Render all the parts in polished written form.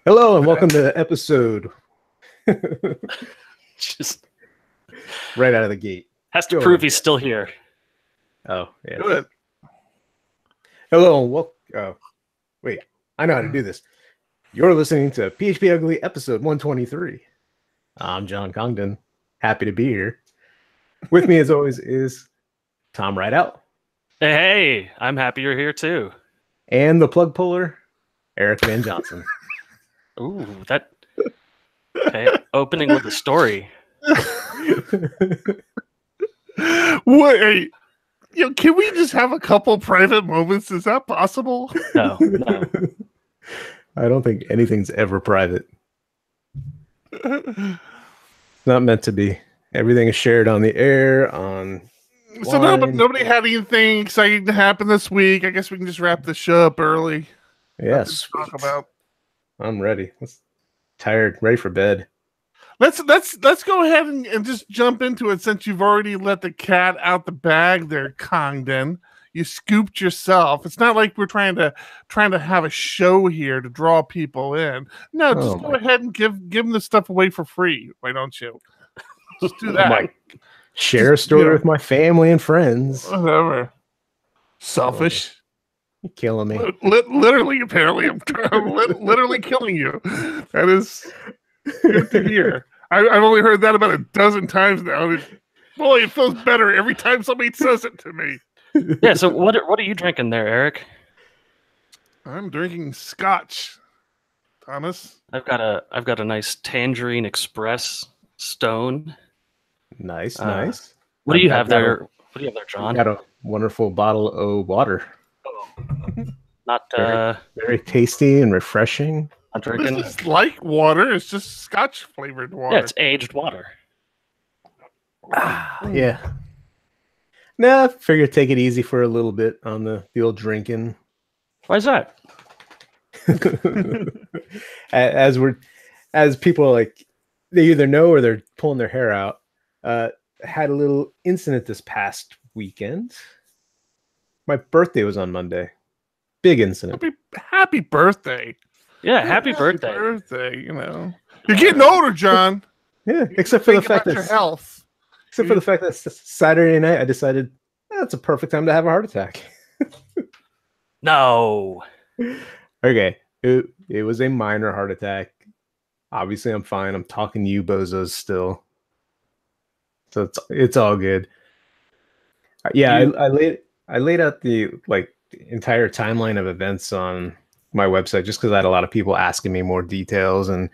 Hello and welcome to episode. Just Right out of the gate. has to Go prove ahead. he's still here. Oh, yeah. Good. Hello and welcome. Oh, wait. I know how to do this. You're listening to PHP Ugly episode 123. I'm John Congdon. Happy to be here. With me, as always, is Tom Rideout Hey, I'm happy you're here too. and the plug puller, Eric Van Johnson. Ooh, that okay. Opening with a story. Wait, can we just have a couple private moments? Is that possible? No. I don't think anything's ever private. It's not meant to be. Everything is shared on the air, on So line. nobody had anything exciting to happen this week. I guess we can just wrap the show up early. Yes. Nothing to talk about. I'm ready. Tired, ready for bed. Let's go ahead and just jump into it since you've already let the cat out the bag there, Congdon. You scooped yourself. It's not like we're trying to have a show here to draw people in. No, just go ahead and give them the stuff away for free. Why don't you? Just do that. Share a story with my family and friends. Whatever. Selfish. You're killing me. Literally, apparently, I'm literally killing you. That is good to hear. I've only heard that about a dozen times now. Boy, it feels better every time somebody says it to me. Yeah. So what are you drinking there, Eric? I'm drinking scotch, Thomas. I've got a nice Tangerine Express Stone. Nice. What do you I've have got there? What do you have there, John? Got a wonderful bottle of water. Not Very tasty and refreshing. not drinking. It's like water. It's just scotch flavored water. Yeah, it's aged water. Yeah. Nah, figure take it easy for a little bit on the old drinking. Why is that? as people like they either know or they're pulling their hair out. Had a little incident this past weekend. My birthday was on Monday. Big incident. Happy birthday. Yeah, happy birthday. You're getting older, John. Yeah, except for the Think fact about your that health. Saturday night I decided that's a perfect time to have a heart attack. No. Okay, it was a minor heart attack. Obviously, I'm fine. I'm talking to you bozos still, so it's all good. Yeah, I laid out the entire timeline of events on my website just because I had a lot of people asking me more details, and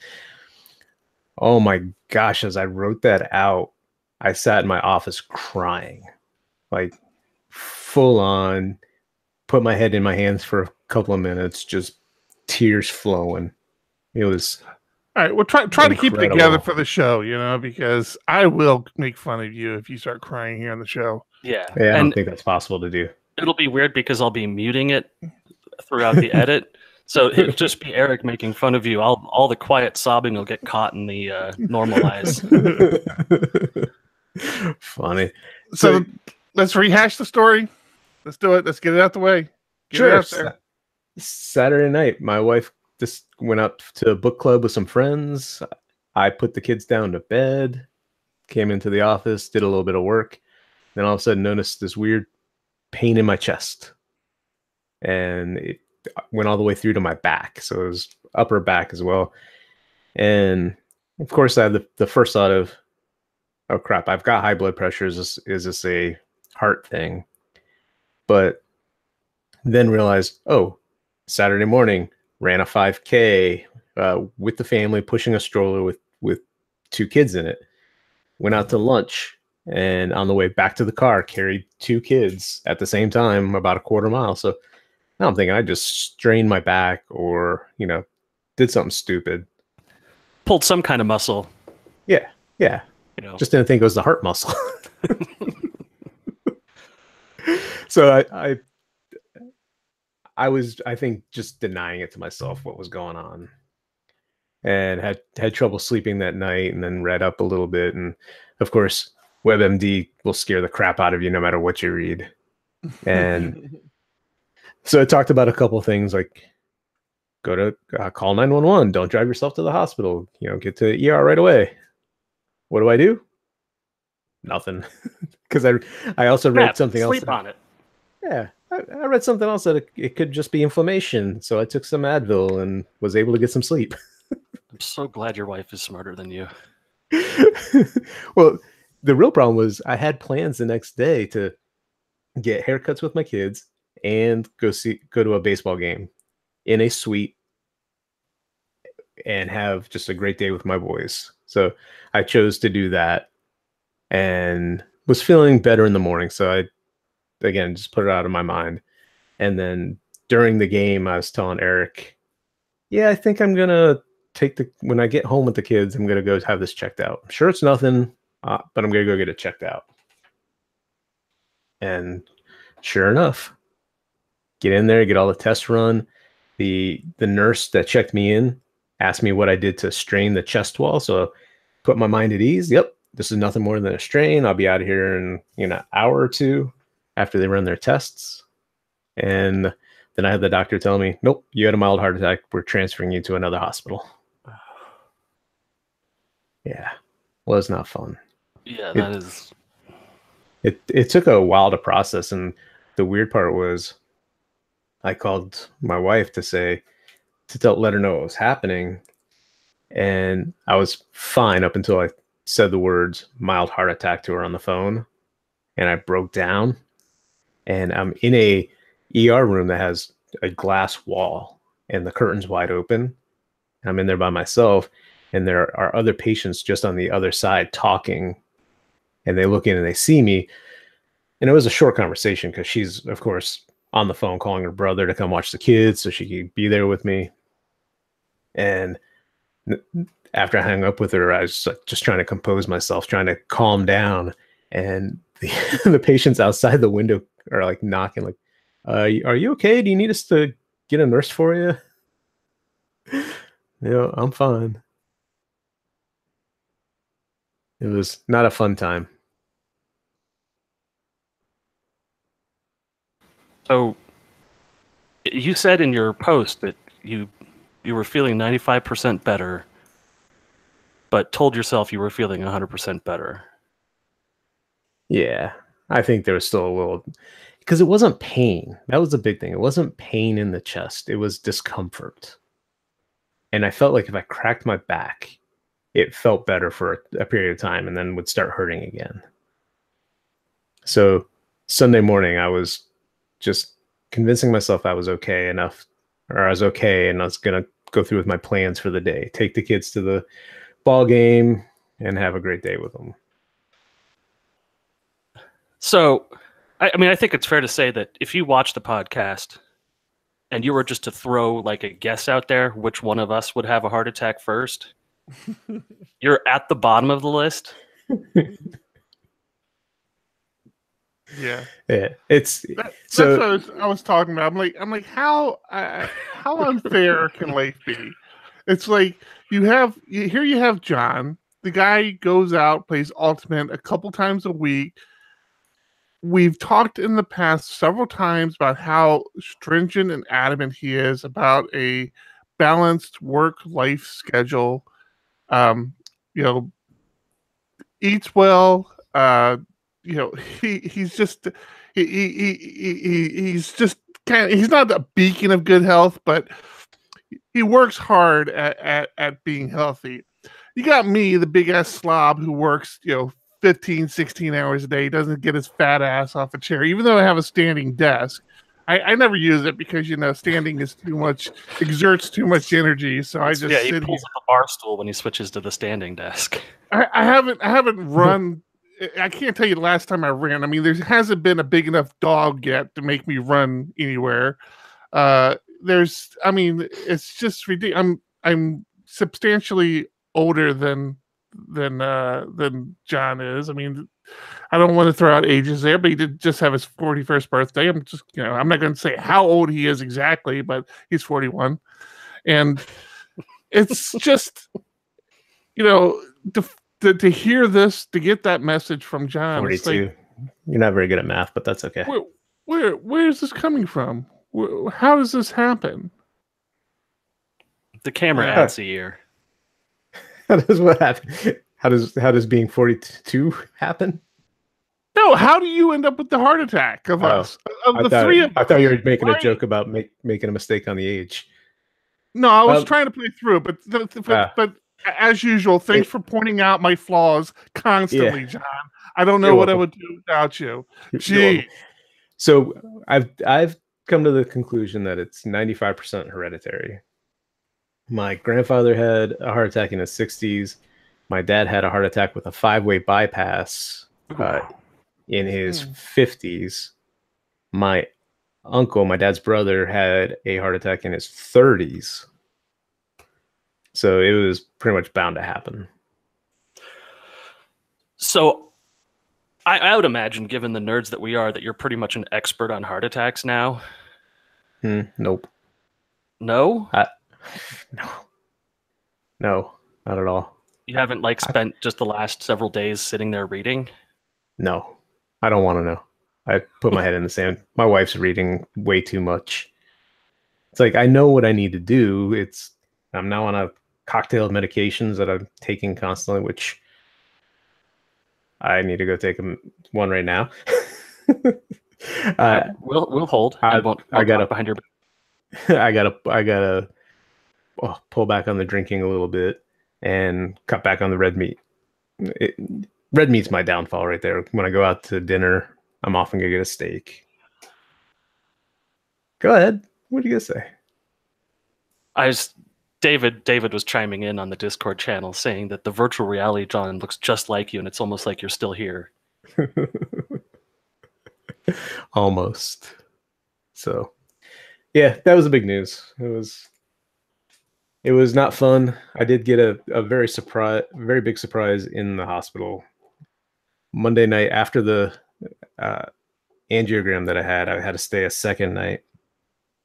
oh my gosh, as I wrote that out, I sat in my office crying, like full on, put my head in my hands for a couple of minutes, just tears flowing. It was All right, well, try to keep it incredible. together for the show, because I will make fun of you if you start crying here on the show. Yeah. I don't And think that's possible to do. it'll be weird because I'll be muting it throughout the edit. So it'll just be Eric making fun of you. All the quiet sobbing will get caught in the normalize. Funny. So let's rehash the story. Let's do it. Let's get it out the way. Get it out there. Saturday night, my wife just went up to a book club with some friends. I put the kids down to bed, came into the office, did a little bit of work. Then all of a sudden noticed this weird pain in my chest. And it went all the way through to my back. So it was upper back as well. And of course, I had the first thought of, oh crap, I've got high blood pressure. Is this a heart thing? But then realized, oh, Saturday morning, ran a 5K with the family, pushing a stroller with two kids in it. Went out to lunch, and on the way back to the car, carried two kids at the same time, about a quarter mile. So now I'm thinking I just strained my back or, did something stupid. Pulled some kind of muscle. Yeah. Just didn't think it was the heart muscle. So I was, I think, just denying it to myself what was going on, and had trouble sleeping that night, and then read up a little bit. And of course, WebMD will scare the crap out of you no matter what you read. And so it talked about a couple things like go to call 911. Don't drive yourself to the hospital. Get to ER right away. What do I do? Nothing. Because I also read something else. Sleep on it. Yeah, I read something else that it could just be inflammation. So I took some Advil and was able to get some sleep. I'm so glad your wife is smarter than you. Well, the real problem was I had plans the next day to get haircuts with my kids and go to a baseball game in a suite and have just a great day with my boys. So I chose to do that and was feeling better in the morning. So I, again, just put it out of my mind. And then during the game, I was telling Eric, yeah, I think I'm going to when I get home with the kids, I'm going to go have this checked out. I'm sure it's nothing, but I'm going to go get it checked out. And sure enough, get in there, get all the tests run. The nurse that checked me in asked me what I did to strain the chest wall. So put my mind at ease. Yep, this is nothing more than a strain. I'll be out of here in an hour or two after they run their tests. And then I had the doctor tell me, nope, you had a mild heart attack. We're transferring you to another hospital. Yeah, well, it's not fun. Yeah, that is. It took a while to process, and the weird part was, I called my wife to let her know what was happening, and I was fine up until I said the words mild heart attack to her on the phone, and I broke down, and I'm in a ER room that has a glass wall, and the curtain's wide open. I'm in there by myself, and there are other patients just on the other side talking, and they look in and they see me. And it was a short conversation because she's, of course, on the phone calling her brother to come watch the kids so she could be there with me. And after I hung up with her, I was just trying to compose myself, trying to calm down. And the patients outside the window are like knocking, like, are you okay? Do you need us to get a nurse for you? I'm fine. It was not a fun time. So you said in your post that you were feeling 95% better, but told yourself you were feeling 100% better. Yeah, I think there was still a little, because it wasn't pain. That was the big thing. It wasn't pain in the chest. It was discomfort. And I felt like if I cracked my back, it felt better for a period of time and then would start hurting again. So Sunday morning, I was just convincing myself I was okay enough, or I was okay, and I was going to go through with my plans for the day, take the kids to the ball game and have a great day with them. So, I think it's fair to say that if you watch the podcast and you were just to throw like a guess out there, which one of us would have a heart attack first, you're at the bottom of the list. Yeah. That's what I was talking about. I'm like, how unfair can life be? It's like you have John. The guy goes out, plays Ultimate a couple times a week. We've talked in the past several times about how stringent and adamant he is about a balanced work-life schedule. Eats well. He's just he's not a beacon of good health, but he works hard at being healthy. You got me, the big ass slob who works 15, 16 hours a day, doesn't get his fat ass off a chair, even though I have a standing desk. I never use it because standing is too much, exerts too much energy. So I just he pulls up a bar stool when he switches to the standing desk. I haven't run. I can't tell you the last time I ran. I mean, there hasn't been a big enough dog yet to make me run anywhere. It's just ridiculous. I'm substantially older than John is. I mean, I don't want to throw out ages there, but he did just have his 41st birthday. I'm just, I'm not going to say how old he is exactly, but he's 41. And it's just, to hear this, to get that message from John. 42. Like, you're not very good at math, but that's okay. Where is this coming from? How does this happen? The camera Yeah. adds a year. How does what happen? How does being 42 happen? No, how do you end up with the heart attack of Oh, us? Of the three of us? I thought you were making a Why- joke about making a mistake on the age. No, I was Um, trying to play through, but as usual, thanks for pointing out my flaws constantly, John. I don't know You're what I welcome. would do without you. You're Gee, welcome. So I've come to the conclusion that it's 95% hereditary. My grandfather had a heart attack in his 60s. My dad had a heart attack with a 5-way bypass in his 50s. My uncle, my dad's brother, had a heart attack in his 30s. So it was pretty much bound to happen. So I would imagine, given the nerds that we are, that you're pretty much an expert on heart attacks now. Nope. No? No, not at all. You haven't spent just the last several days sitting there reading? No, I don't want to know. I put my head in the sand. My wife's reading way too much. It's like, I know what I need to do. I'm now on a cocktail of medications that I'm taking constantly, which I need to go take one right now. We'll hold. I got up behind your back. I gotta pull back on the drinking a little bit and cut back on the red meat. Red meat's my downfall right there. When I go out to dinner, I'm often gonna get a steak. Go ahead. What are you gonna say? David was chiming in on the Discord channel saying that the virtual reality John looks just like you, and it's almost like you're still here. Almost. So, yeah, that was a big news. It was not fun. I did get a very big surprise in the hospital. Monday night after the angiogram that I had to stay a second night.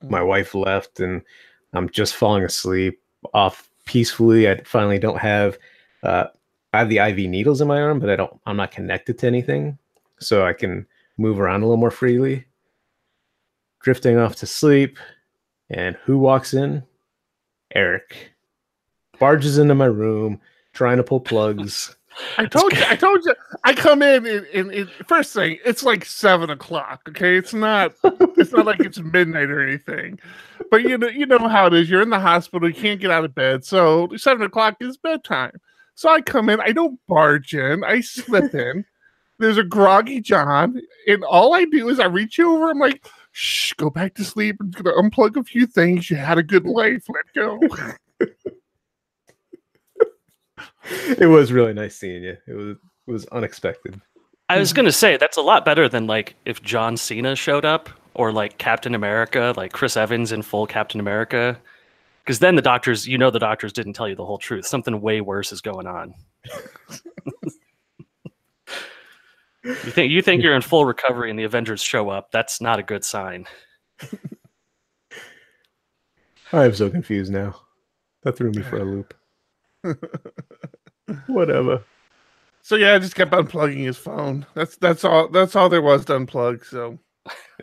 My wife left, and I'm just falling asleep off peacefully. I finally don't have I have the IV needles in my arm, but I'm not connected to anything, so I can move around a little more freely. Drifting off to sleep, and who walks in? Eric barges into my room trying to pull plugs. I told you. I come in first thing. It's like 7 o'clock. Okay, it's not like it's midnight or anything. But you know how it is. You're in the hospital. You can't get out of bed. So 7 o'clock is bedtime. So I come in. I don't barge in. I slip in. There's a groggy John, and all I do is I reach over. I'm like, "Shh, go back to sleep. I'm gonna unplug a few things. You had a good life. Let go." It was really nice seeing you. It was unexpected. I was gonna say that's a lot better than if John Cena showed up, or Captain America, like Chris Evans in full Captain America, because then the doctors didn't tell you the whole truth. Something way worse is going on. You think you're in full recovery and the Avengers show up? That's not a good sign. I'm so confused now. That threw me for a loop. Whatever. So yeah, I just kept unplugging his phone. That's all there was to unplug. So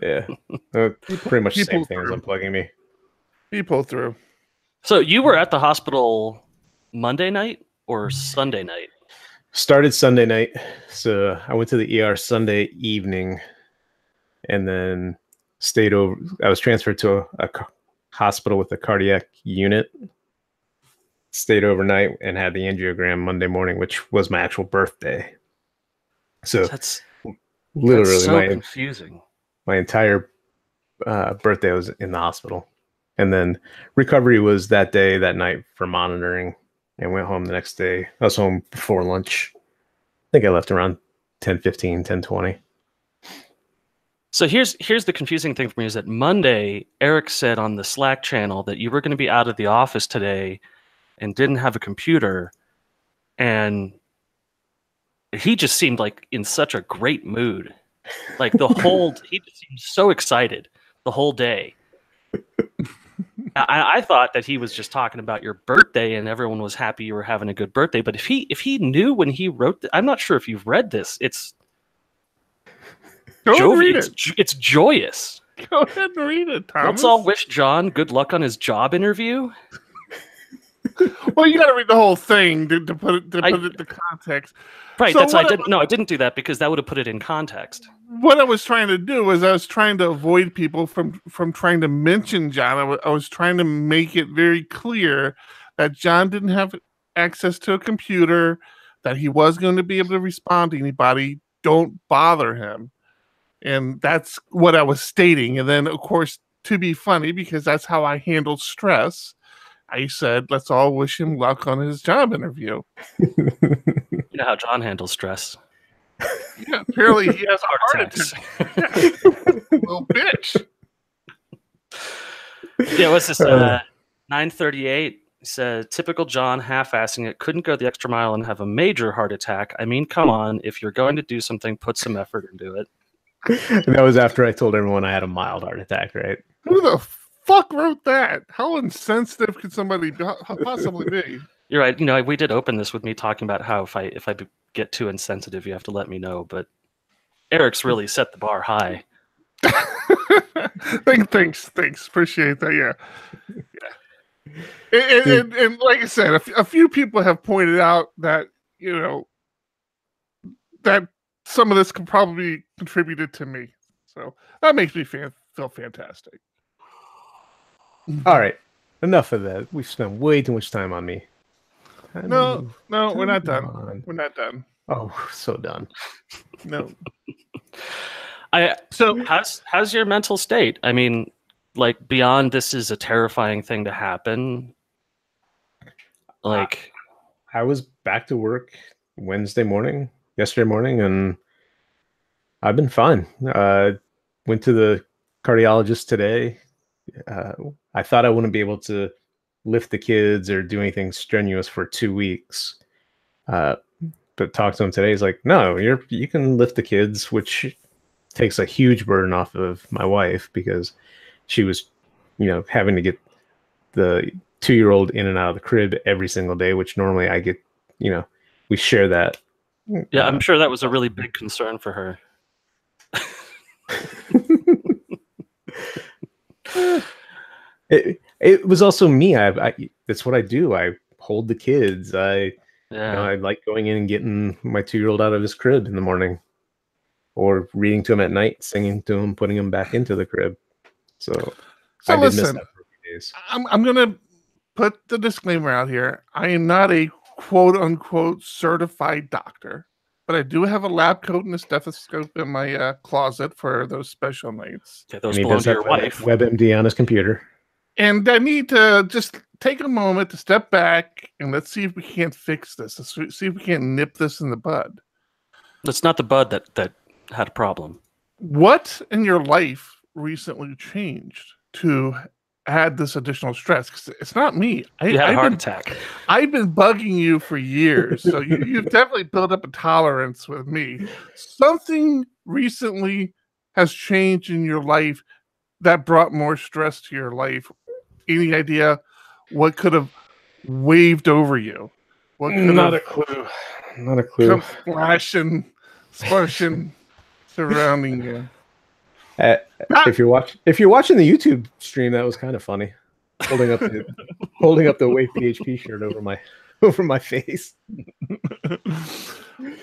yeah, pretty much the same thing as unplugging me. He pulled through. So you were at the hospital Monday night or Sunday night? Started Sunday night. So I went to the ER Sunday evening, and then stayed over. I was transferred to a hospital with a cardiac unit. Stayed overnight and had the angiogram Monday morning, which was my actual birthday. So that's literally so confusing. My entire birthday was in the hospital, and then recovery was that night for monitoring, and went home the next day. I was home before lunch. I think I left around 10:15, 10:20. So here's the confusing thing for me is that Monday, Eric said on the Slack channel that you were going to be out of the office today and didn't have a computer, and he just seemed in such a great mood. He just seemed so excited the whole day. I thought that he was just talking about your birthday and everyone was happy you were having a good birthday. But if he knew when he wrote I'm not sure if you've read this. It's read it. It's joyous. Go ahead and read it, Thomas. Let's all wish John good luck on his job interview. Well, you got to read the whole thing to put it into context. Right. So That's why I didn't. No, I didn't do that because that would have put it in context. What I was trying to do was I was trying to avoid people from trying to mention John. I was trying to make it very clear that John didn't have access to a computer, that he was going to be able to respond to anybody. Don't bother him. And that's what I was stating. And then, of course, to be funny, because that's how I handle stress, I said, let's all wish him luck on his job interview. You know how John handles stress. Yeah, apparently he has a heart attack. Yeah. Little bitch. Yeah, what's this? 938 said, typical John half-assing it, couldn't go the extra mile and have a major heart attack. I mean, come on, if you're going to do something, put some effort into it. That was after I told everyone I had a mild heart attack, right? Who the fuck wrote that? How insensitive could somebody possibly be? You're right. You know, we did open this with me talking about how if I get too insensitive, you have to let me know. But Eric's really set the bar high. Thanks. Appreciate that. Yeah. And like I said, a few people have pointed out that, you know, that some of this could probably contributed to me. So that makes me feel fantastic. All right. Enough of that. We've spent way too much time on me. No, we're not done. We're not done. Oh, so done. No. So how's your mental state? I mean, like, beyond this is a terrifying thing to happen. Like, I was back to work yesterday morning, and I've been fine. Went to the cardiologist today. I thought I wouldn't be able to lift the kids or do anything strenuous for 2 weeks. But talked to him today. He's like, no, you can lift the kids, which takes a huge burden off of my wife because she was, having to get the 2-year-old in and out of the crib every single day, which normally I get, we share that. Yeah, I'm sure that was a really big concern for her. It was also me. That's what I do. I hold the kids. I like going in and getting my 2-year-old out of his crib in the morning, or reading to him at night, singing to him, putting him back into the crib. So I did listen, miss that for a few days. I'm gonna put the disclaimer out here. I am not a quote unquote certified doctor, but I do have a lab coat and a stethoscope in my closet for those special nights. Yeah, those belong to your wife. WebMD on his computer. And I need to just take a moment to step back and let's see if we can't fix this. Let's see if we can't nip this in the bud. That's not the bud that had a problem. What in your life recently changed to add this additional stress? 'Cause it's not me. You had a heart attack. I've been bugging you for years, so you've definitely built up a tolerance with me. Something recently has changed in your life that brought more stress to your life. Any idea what could have waved over you? What could Not a clue. Not a clue. Come splashing surrounding you. If you're watching the YouTube stream, that was kind of funny. Holding up the Wave PHP shirt over my face.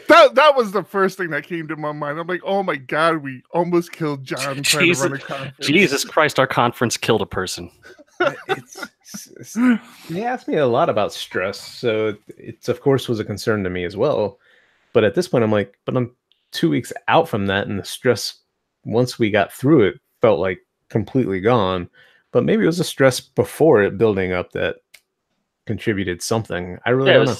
That was the first thing that came to my mind. I'm like, oh my god, we almost killed John trying to run a conference. Jesus Christ, our conference killed a person. They asked me a lot about stress, so it's of course was a concern to me as well. But at this point, I'm like, but I'm 2 weeks out from that, and the stress, once we got through it, felt like completely gone. But maybe it was the stress before it building up that contributed something. I really don't know.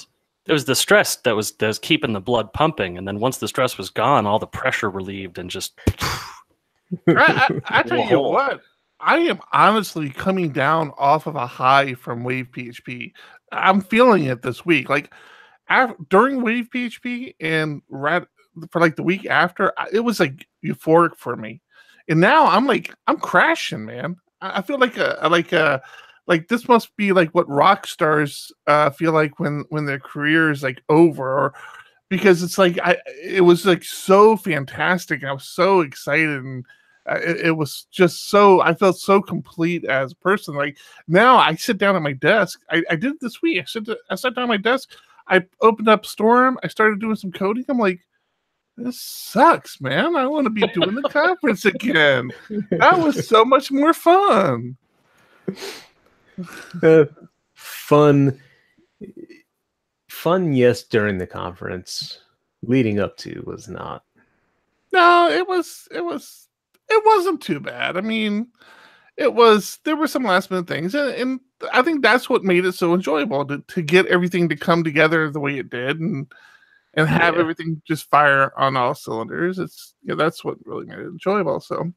It was the stress that was keeping the blood pumping, and then once the stress was gone, all the pressure relieved, and just. I tell you what, I am honestly coming down off of a high from Wave PHP. I'm feeling it this week. Like during Wave PHP and for like the week after, it was like euphoric for me, and now I'm crashing, man. I feel like this must be like what rock stars feel like when their career is like over, because it's like it was like so fantastic. I was so excited, and It was just so, I felt so complete as a person. Like now I sit down at my desk. I did it this week. I sat down at my desk. I opened up Storm. I started doing some coding. I'm like, this sucks, man. I want to be doing the conference again. That was so much more fun. Fun, yes, during the conference. Leading up to was not. No, it wasn't too bad. I mean, there were some last minute things, and I think that's what made it so enjoyable to get everything to come together the way it did, and have everything just fire on all cylinders. That's what really made it enjoyable. So,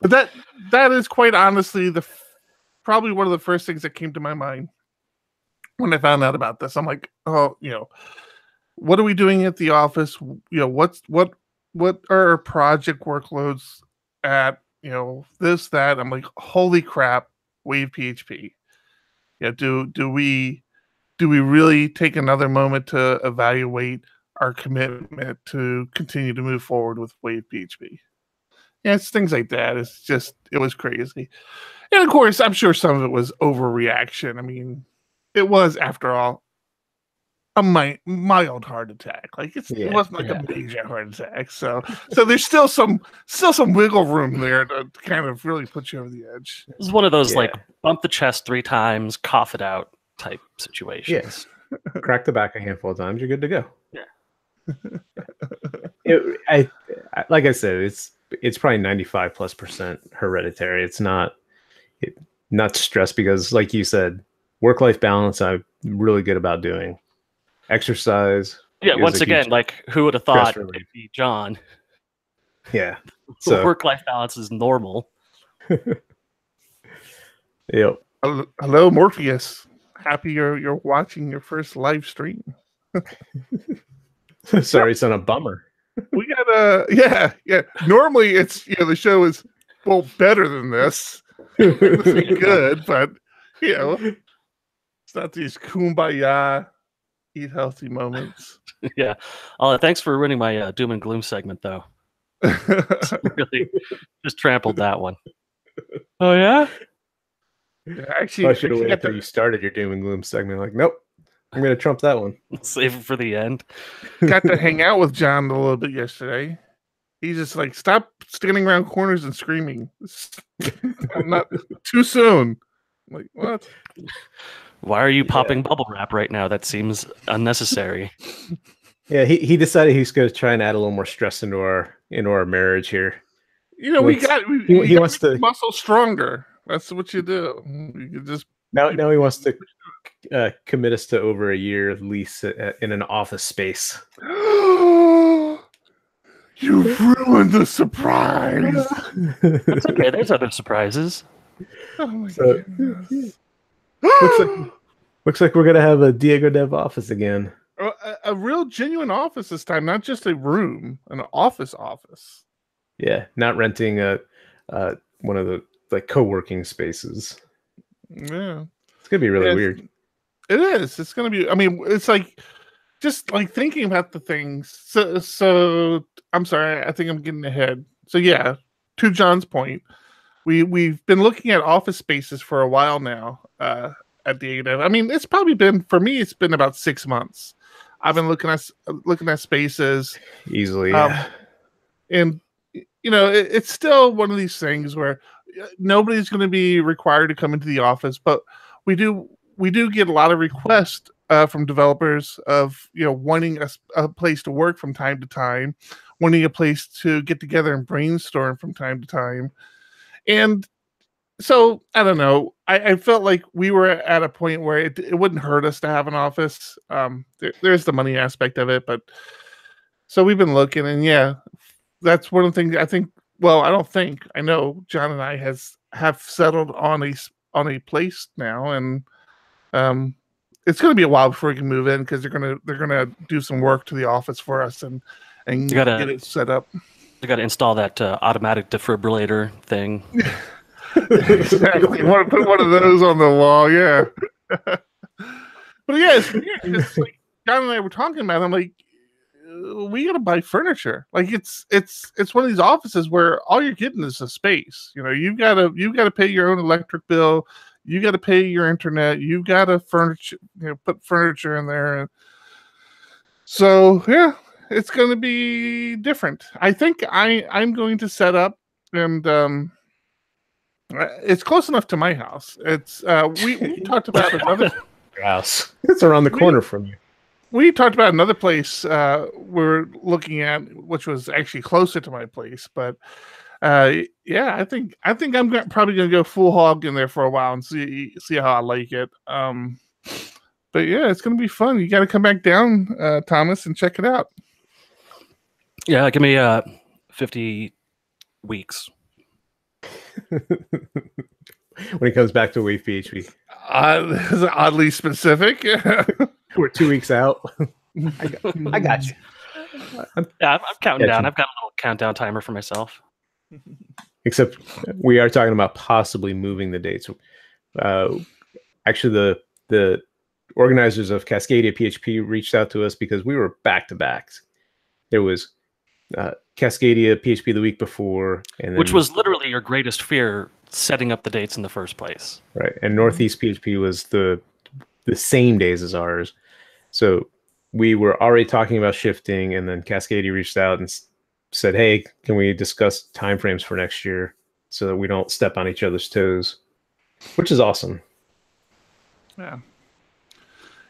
but that is quite honestly probably one of the first things that came to my mind when I found out about this. I'm like, oh, what are we doing at the office? What are our project workloads at? This, that. I'm like, holy crap, Wave PHP. Yeah, do we really take another moment to evaluate our commitment to continue to move forward with Wave PHP? Yeah, it's things like that. It was crazy. And of course, I'm sure some of it was overreaction. I mean, it was, after all, a mild heart attack. Like it wasn't like a major heart attack. So there's still some wiggle room there to kind of really put you over the edge. This is one of those like bump the chest 3 times, cough it out type situations. Yes. Crack the back a handful of times, you're good to go. Yeah. Like I said, it's probably 95+% hereditary. It's not stress, because like you said, work-life balance I'm really good about doing. Exercise. Yeah, once again, like who would have thought it'd be John? Yeah. So work-life balance is normal. Yep. Hello, Morpheus. Happy you're watching your first live stream. Sorry, it's on a bummer. We got yeah. Normally it's the show is better than this. It's good, but it's not these kumbaya eat healthy moments. Yeah. Thanks for ruining my doom and gloom segment, though. Really just trampled that one. Oh yeah. Actually, I should have waited until you started your doom and gloom segment. Like, nope, I'm gonna trump that one. Save it for the end. Got to hang out with John a little bit yesterday. He's just like, stop standing around corners and screaming. I'm not too soon. I'm like, what? Why are you popping bubble wrap right now? That seems unnecessary. Yeah, he decided he's going to try and add a little more stress into our marriage here. He wants to muscle stronger. That's what you do. You just now he wants to commit us to over a year lease in an office space. You've ruined the surprise. That's okay. There's other surprises. Oh my goodness. Looks like we're gonna have a DiegoDev office again. A real genuine office this time, not just a room, an office. Yeah, not renting one of the like co-working spaces. Yeah, it's gonna be really weird. It is. It's gonna be. I mean, it's like just like thinking about the things. So I'm sorry. I think I'm getting ahead. So yeah, to John's point, we've been looking at office spaces for a while now. At DiegoDev. I mean, it's probably been, for me, it's been about 6 months. I've been looking at spaces easily, and it's still one of these things where nobody's going to be required to come into the office, but we do get a lot of requests from developers of wanting a place to work from time to time, wanting a place to get together and brainstorm from time to time, and so I don't know. I felt like we were at a point where it wouldn't hurt us to have an office. There's the money aspect of it, but so we've been looking, and that's one of the things I think. Well, I know John and I have settled on a place now, and it's going to be a while before we can move in because they're gonna do some work to the office for us and get it set up. They got to install that automatic defibrillator thing. Exactly. Want to put one of those on the wall, yeah. But yeah, it's weird. It's like John and I were talking about it. I'm like, we gotta buy furniture. Like it's one of these offices where all you're getting is a space. You know, you've gotta pay your own electric bill. You got to pay your internet. You got to put furniture in there. So yeah, it's going to be different. I think I'm going to set up, and it's close enough to my house. It's we talked about another house. It's around the corner from you. We talked about another place we're looking at, which was actually closer to my place, but. Yeah, I think I'm probably gonna go full hog in there for a while and see how I like it. But yeah, it's gonna be fun. You got to come back down, Thomas, and check it out. Yeah, give me 50 weeks. When it comes back to Wave PHP, oddly specific. We're 2 weeks out. I got you. I'm counting down. I've got a little countdown timer for myself. Except we are talking about possibly moving the dates. Actually, the organizers of Cascadia PHP reached out to us because we were back to backs. There was Cascadia PHP the week before, and then, which was literally your greatest fear, setting up the dates in the first place. Right, and Northeast PHP was the same days as ours. So we were already talking about shifting, and then Cascadia reached out and said, hey, can we discuss timeframes for next year so that we don't step on each other's toes, which is awesome.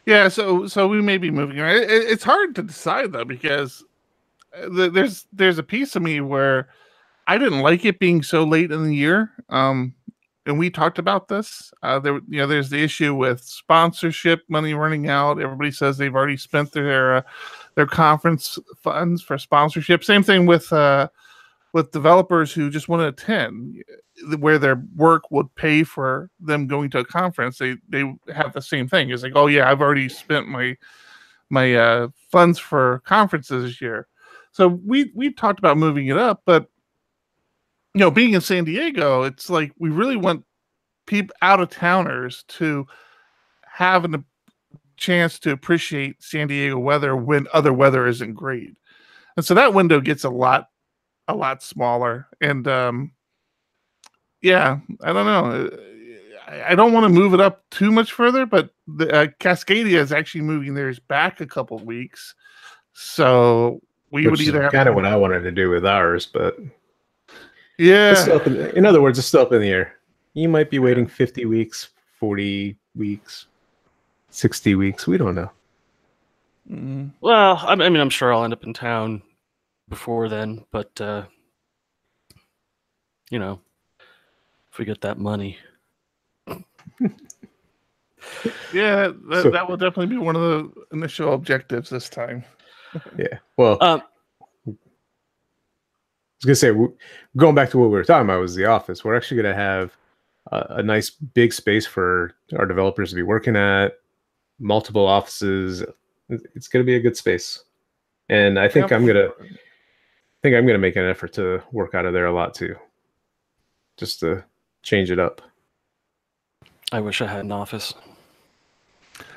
Yeah, so we may be moving around. It's hard to decide though, because there's a piece of me where I didn't like it being so late in the year. And we talked about this. There's the issue with sponsorship money running out. Everybody says they've already spent their conference funds for sponsorship. Same thing with developers who just want to attend, where their work would pay for them going to a conference. They have the same thing. It's like, oh yeah, I've already spent my funds for conferences this year. So we talked about moving it up, but being in San Diego, it's like we really want people out of towners to have a chance to appreciate San Diego weather when other weather isn't great. And so that window gets a lot smaller. And yeah, I don't know. I don't want to move it up too much further, but the Cascadia is actually moving theirs back a couple of weeks. So we would either have kind of what I wanted to do with ours, but yeah. In other words, it's still up in the air. You might be waiting 50 weeks, 40 weeks, 60 weeks. We don't know. Mm-hmm. Well, I mean, I'm sure I'll end up in town before then, but if we get that money. Yeah, that will definitely be one of the initial objectives this time. Yeah. Well, I was going to say, going back to what we were talking about was the office. We're actually going to have a nice big space for our developers to be working at, multiple offices. It's going to be a good space. And I think I'm going to make an effort to work out of there a lot too, just to change it up. I wish I had an office.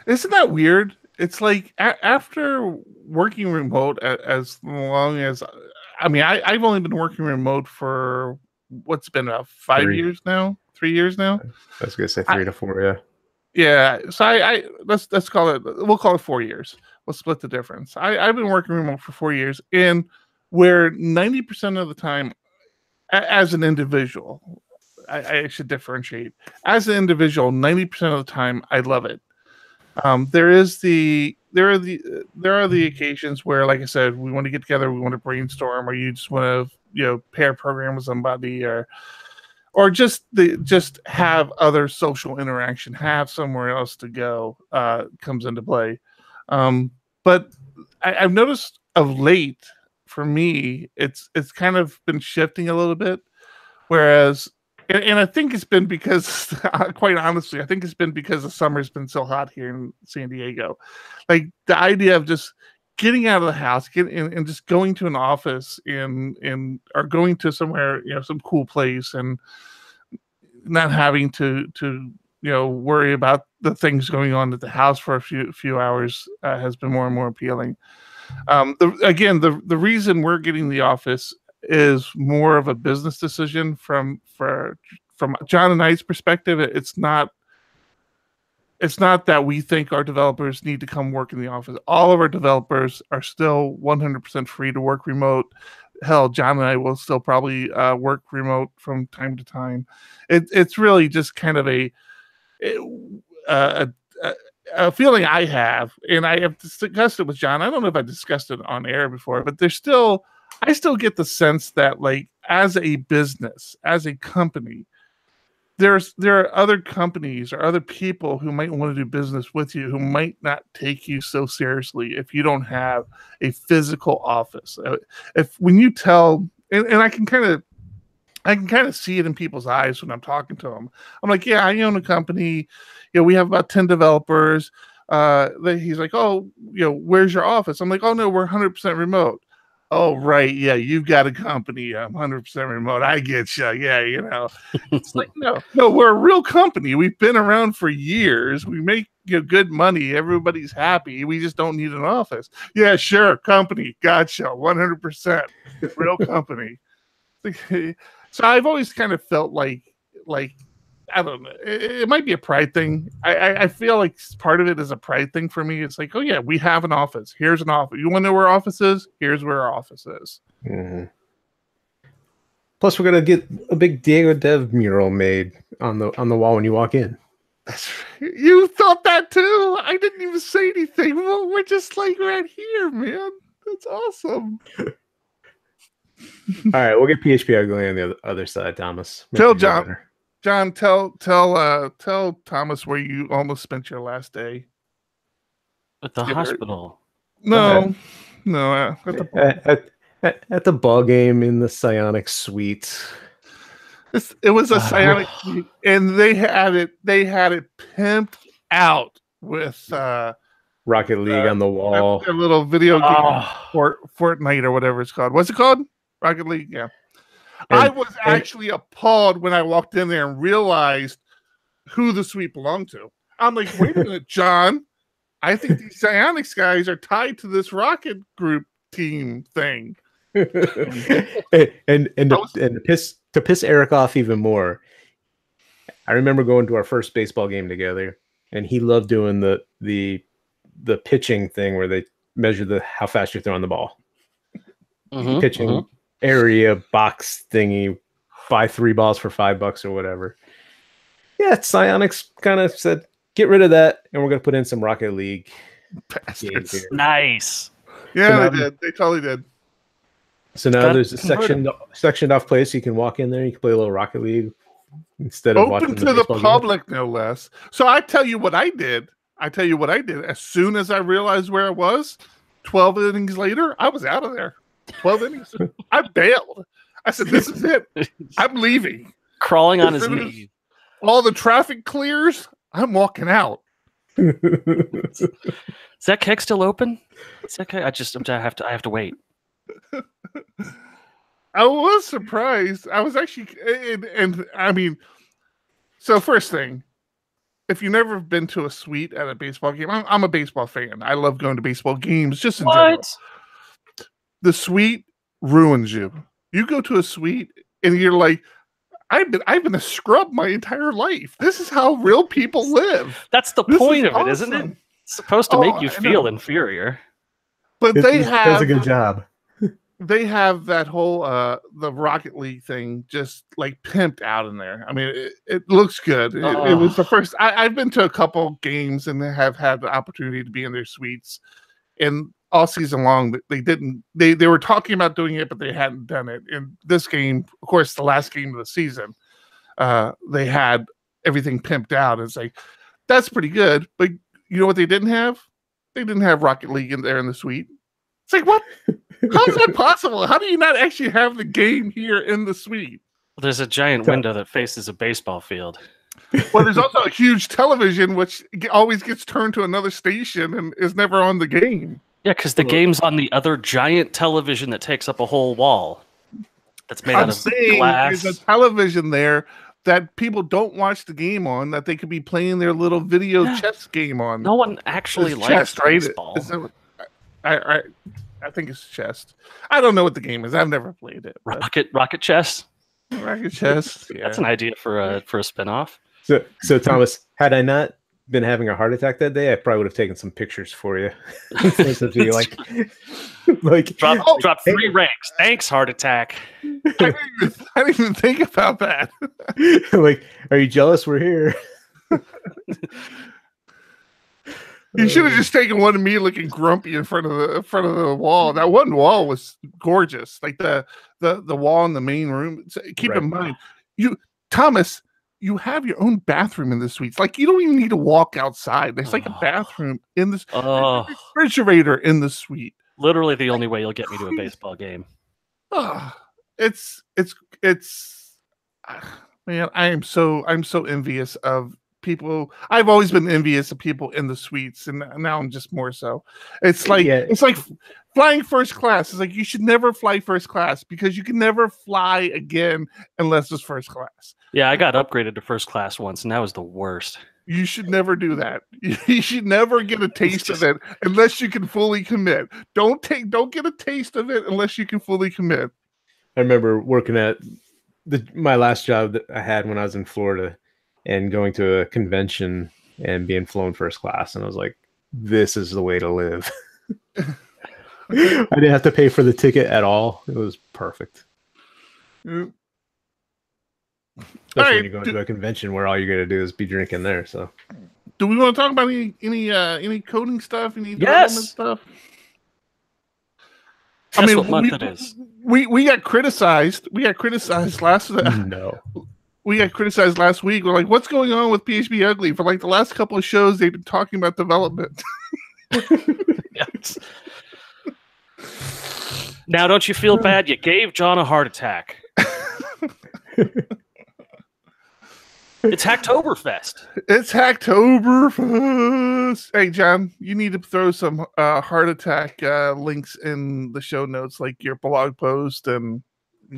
Isn't that weird? It's like after working remote as long as, I mean, I've only been working remote for what's been about 3 years now. I was gonna say 3 to 4, yeah. Yeah, so I let's call it. We'll call it 4 years. We'll split the difference. I've been working remote for 4 years, and where 90% of the time, as an individual, I should differentiate. As an individual, 90% of the time, I love it. There are the occasions where, like I said, we want to get together, we want to brainstorm, or you just want to pair program with somebody, or just have other social interaction, have somewhere else to go comes into play. But I've noticed of late, for me, it's kind of been shifting a little bit, whereas. And I think it's been because, quite honestly, I think it's been because the summer's been so hot here in San Diego. Like the idea of just getting out of the house, and just going to an office or going to somewhere, some cool place, and not having to worry about the things going on at the house for a few hours has been more and more appealing. The reason we're getting the office is more of a business decision from John and I's perspective. It's not that we think our developers need to come work in the office. All of our developers are still 100% free to work remote. Hell, John and I will still probably work remote from time to time. It's really just kind of a feeling I have, and I have discussed it with John. I don't know if I discussed it on air before, but I still get the sense that, like, as a business, as a company, there are other companies or other people who might want to do business with you who might not take you so seriously if you don't have a physical office. When you tell, and I can kind of see it in people's eyes when I'm talking to them. I'm like, yeah, I own a company. We have about 10 developers. He's like, oh, where's your office? I'm like, oh no, we're 100% remote. Oh, right. Yeah, you've got a company. I'm 100% remote. I get you. Yeah, It's like, no, we're a real company. We've been around for years. We make good money. Everybody's happy. We just don't need an office. Yeah, sure. Company. Gotcha. 100%. Real company. So I've always kind of felt like I don't know. It might be a pride thing. I feel like part of it is a pride thing for me. It's like, oh yeah, we have an office. Here's an office. You want to know where our office is? Here's where our office is. Mm-hmm. Plus, we're gonna get a big DiegoDev mural made on the wall when you walk in. You thought that too? I didn't even say anything. Well, we're just like right here, man. That's awesome. All right, we'll get PHP ugly on the other side, Thomas. Tell John. John, tell Thomas where you almost spent your last day. At the hospital. No. At the ball game in the Psionic suite. It was a Psionic suite, and they had it pimped out with Rocket League on the wall. A little video game Fortnite or whatever it's called. What's it called? Rocket League, yeah. I was actually appalled when I walked in there and realized who the suite belonged to. I'm like, wait a minute, John. I think these Psionics guys are tied to this Rocket Group team thing. and to piss Eric off even more, I remember going to our first baseball game together, and he loved doing the pitching thing where they measure how fast you're throwing the ball. Mm-hmm, pitching area box thingy, buy 3 balls for $5 or whatever. Yeah, Psionics kind of said, get rid of that, and we're going to put in some Rocket League. Nice. Yeah, they did. They totally did. So now there's a sectioned off place you can walk in there. You can play a little Rocket League instead of watching open to the public, no less. So I tell you what I did. As soon as I realized where I was, 12 innings later, I was out of there. 12 innings. I bailed. I said, this is it. I'm leaving. Crawling on his knees. All the traffic clears. I'm walking out. Is that keg still open? Is that keg? I have to wait. I was surprised. I was actually, and I mean, so first thing, if you've never been to a suite at a baseball game, I'm a baseball fan. I love going to baseball games just in general. The suite ruins you. You go to a suite and you're like, I've been a scrub my entire life. This is how real people live. That's the point of it, isn't it? It's supposed to make you feel inferior. But they have does a good job. They have that whole the Rocket League thing just like pimped out in there. I mean, it looks good. It was the first. I've been to a couple games and have had the opportunity to be in their suites, and all season long they didn't. They were talking about doing it, but they hadn't done it. In this game, of course, the last game of the season, they had everything pimped out. It's like that's pretty good, but you know what they didn't have? They didn't have Rocket League in there in the suite. It's like, what? How is that possible? How do you not actually have the game here in the suite? Well, there's a giant window that faces a baseball field. Well, there's also a huge television, which always gets turned to another station and is never on the game. Yeah, because the game's on the other giant television that takes up a whole wall. That's made out of glass. There's a television there that people don't watch the game on, that they could be playing their little video chess game on. No one actually likes baseball. I think it's chess. I don't know what the game is. I've never played it. Rocket chess. Rocket chess. Yeah. That's an idea for a spinoff. So Thomas, had I not been having a heart attack that day, I probably would have taken some pictures for you. like drop 3 ranks. Thanks, heart attack. I didn't even think about that. Like, are you jealous? We're here. You should have just taken one of me looking grumpy in front of the wall. That one wall was gorgeous, like the wall in the main room. Keep in mind, Thomas, you have your own bathroom in the suites. Like, you don't even need to walk outside. There's like a bathroom in this refrigerator in the suite. Literally the only way you'll get me to a baseball game. It's man, I'm so envious of people. I've always been envious of people in the suites, and now I'm just more so. It's like it's like flying first class. It's like you should never fly first class because you can never fly again unless it's first class. Yeah, I got upgraded to first class once, and that was the worst. You should never do that. You should never get a taste of it unless you can fully commit. Don't get a taste of it unless you can fully commit. I remember working at my last job that I had when I was in Florida and going to a convention and being flown first class. And I was like, this is the way to live. I didn't have to pay for the ticket at all. It was perfect. Especially when you're going to a convention where all you're going to do is be drinking there. So, do we want to talk about any coding stuff? Any development stuff? Guess what month it is. We got criticized. We got criticized last. We got criticized last week. We're like, what's going on with PHP Ugly? For like the last couple of shows, they've been talking about development. Yes. Now, don't you feel bad? You gave John a heart attack. It's Hacktoberfest. It's Hacktoberfest. Hey, John, you need to throw some heart attack links in the show notes, like your blog post and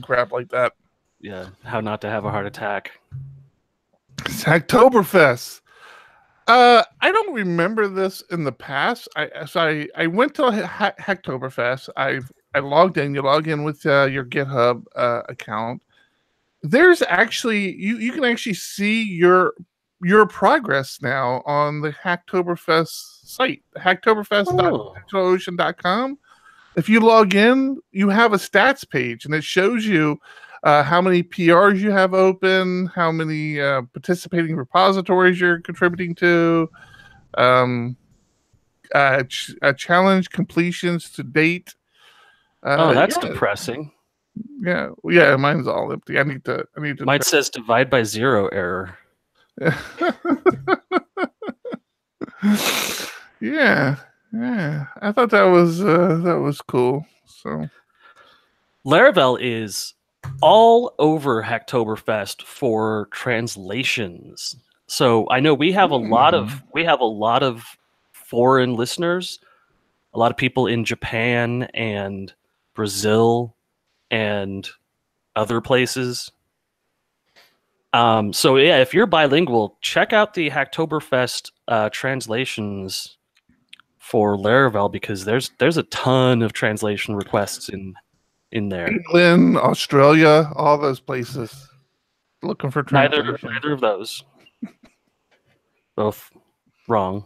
crap like that. Yeah, how not to have a heart attack. It's Hacktoberfest. I don't remember this in the past. I went to Hacktoberfest. I logged in. You log in with your GitHub account. There's actually you can actually see your progress now on the Hacktoberfest site, hacktoberfest.digitalocean.com. If you log in, you have a stats page, and it shows you how many PRs you have open, how many participating repositories you're contributing to, challenge completions to date. That's depressing. Yeah, mine's all empty. I need to. Mine says divide by 0 error. Yeah. I thought that was cool. So, Laravel is all over Hacktoberfest for translations. So I know we have a lot of foreign listeners, a lot of people in Japan and Brazil and other places. So yeah, if you're bilingual, check out the Hacktoberfest translations for Laravel, because there's a ton of translation requests in there. England, Australia, all those places looking for translation. Neither of those. Both wrong.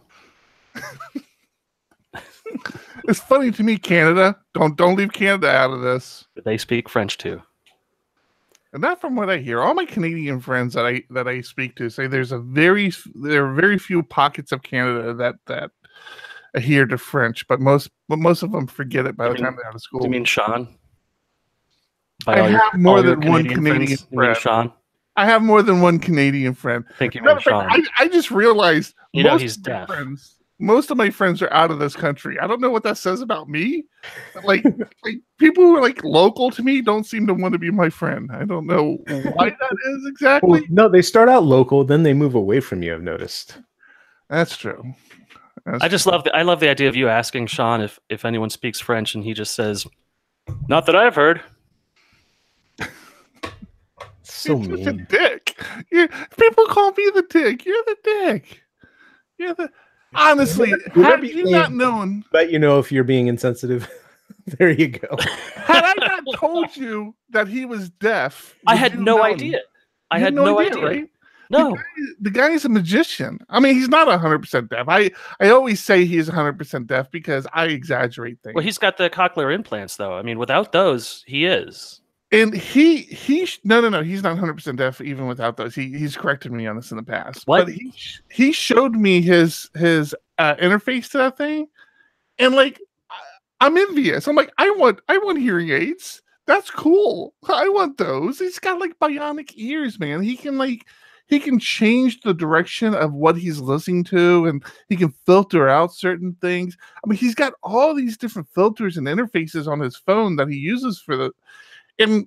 It's funny to me, Canada. Don't leave Canada out of this. They speak French too. And not from what I hear. All my Canadian friends that I speak to say there are very few pockets of Canada that adhere to French, but most of them forget it by the time they're out of school. Do you mean Sean? I have more than one Canadian friend. Sean? I have more than one Canadian friend. I think you mean Sean. I just realized he's deaf. Most of my friends are out of this country. I don't know what that says about me. Like people who are like local to me don't seem to want to be my friend. I don't know why that is exactly. Well, no, they start out local, then they move away from you. I've noticed. That's true. I love the idea of you asking Sean if anyone speaks French, and he just says, "Not that I've heard." So You're such a dick. People call me the dick. You're the dick. Honestly, had you not known, let you know if you're being insensitive. There you go. Had I not told you that he was deaf, I had no idea. I had no idea, right? No, the guy is a magician. I mean, he's not 100% deaf. I always say he's 100% deaf because I exaggerate things. well, he's got the cochlear implants, though. I mean, without those, he is. And no, he's not 100% deaf even without those. He's corrected me on this in the past. What? But he showed me his interface to that thing, and like I'm envious. I'm like, I want hearing aids. That's cool. I want those. He's got like bionic ears, man. He can change the direction of what he's listening to, and he can filter out certain things. I mean, he's got all these different filters and interfaces on his phone that he uses for the. And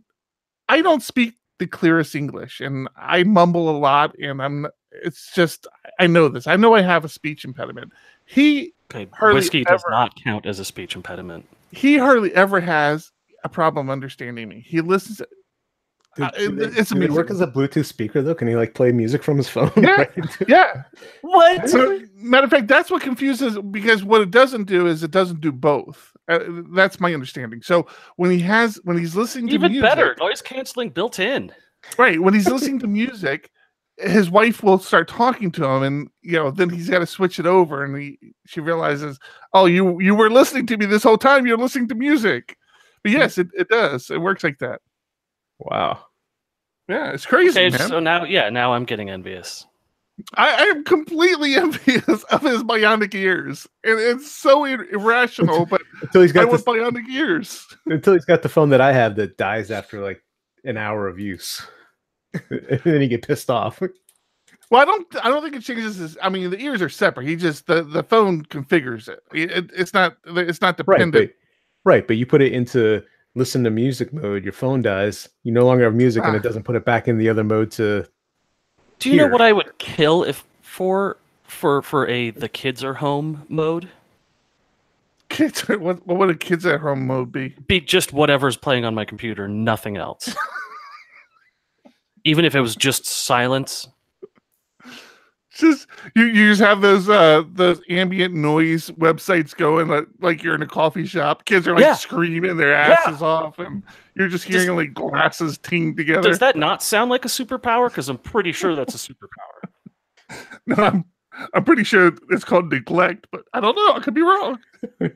I don't speak the clearest English, and I mumble a lot, and it's just, I know this. I know I have a speech impediment. Whiskey does not count as a speech impediment. He hardly ever has a problem understanding me. He listens. It's amazing. Does it work as a Bluetooth speaker though? Can he like play music from his phone? Yeah, right? Yeah. What? So, matter of fact, that's what confuses, because what it doesn't do is it doesn't do both. That's my understanding. So when he's listening to music, even better, noise canceling built in. Right, when he's listening to music, his wife will start talking to him, and then he's got to switch it over, and she realizes, oh, you were listening to me this whole time. You're listening to music. But yes, it does. It works like that. Wow. Yeah, it's crazy, Okay, man. so now I'm getting envious. I am completely envious of his bionic ears, and it's so irrational. But until he's got bionic ears. Until he's got the phone that I have that dies after like an hour of use, and then he get pissed off. Well, I don't think it changes his. I mean, the ears are separate. He just the phone configures it. It's not dependent. Right, but you put it into listen to music mode. Your phone dies. You no longer have music, and it doesn't put it back in the other mode to. Do you know what I would kill if for the kids are home mode? What would a kids at home mode be? Be just whatever's playing on my computer, nothing else. Even if it was just silence. Just you just have those ambient noise websites going like you're in a coffee shop. Kids are like screaming their asses off, and you're just hearing like glasses ting together. Does that not sound like a superpower? Because I'm pretty sure that's a superpower. No, I'm pretty sure it's called neglect, but I don't know. I could be wrong.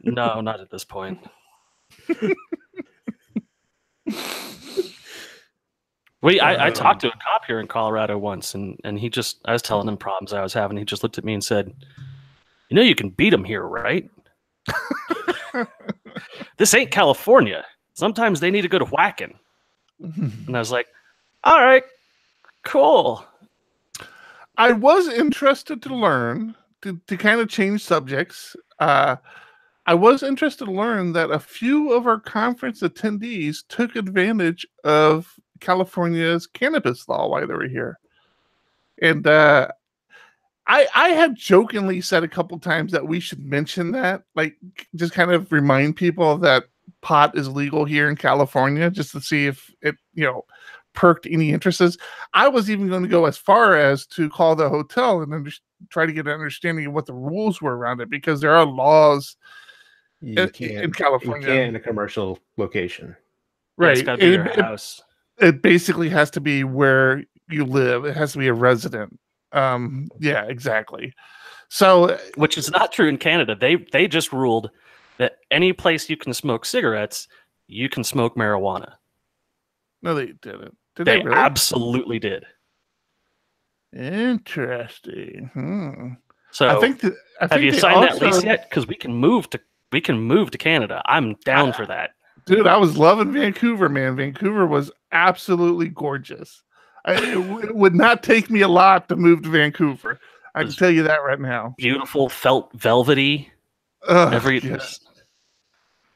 No, not at this point. I talked to a cop here in Colorado once, and I was telling him problems I was having. He just looked at me and said, you can beat them here, right? This ain't California. Sometimes they need to go to whacking. And I was like, all right, cool. I was interested to learn, to kind of change subjects. I was interested to learn that a few of our conference attendees took advantage of California's cannabis law while they were here. And I had jokingly said a couple times that we should mention that, like just kind of remind people that pot is legal here in California, just to see if it, perked any interests. I was even going to go as far as to call the hotel and try to get an understanding of what the rules were around it, because there are laws in California. You can't in a commercial location. Right. It's got to be your house. It basically has to be where you live. It has to be a resident. Yeah, exactly. So, which is not true in Canada. They just ruled that any place you can smoke cigarettes, you can smoke marijuana. No, they didn't. Did they really? Absolutely did. Interesting. So, have you signed that lease yet? Because we can move to Canada. I'm down for that. Dude, I was loving Vancouver, man. Vancouver was absolutely gorgeous. It would not take me a lot to move to Vancouver. I can tell you that right now. Beautiful, felt velvety. The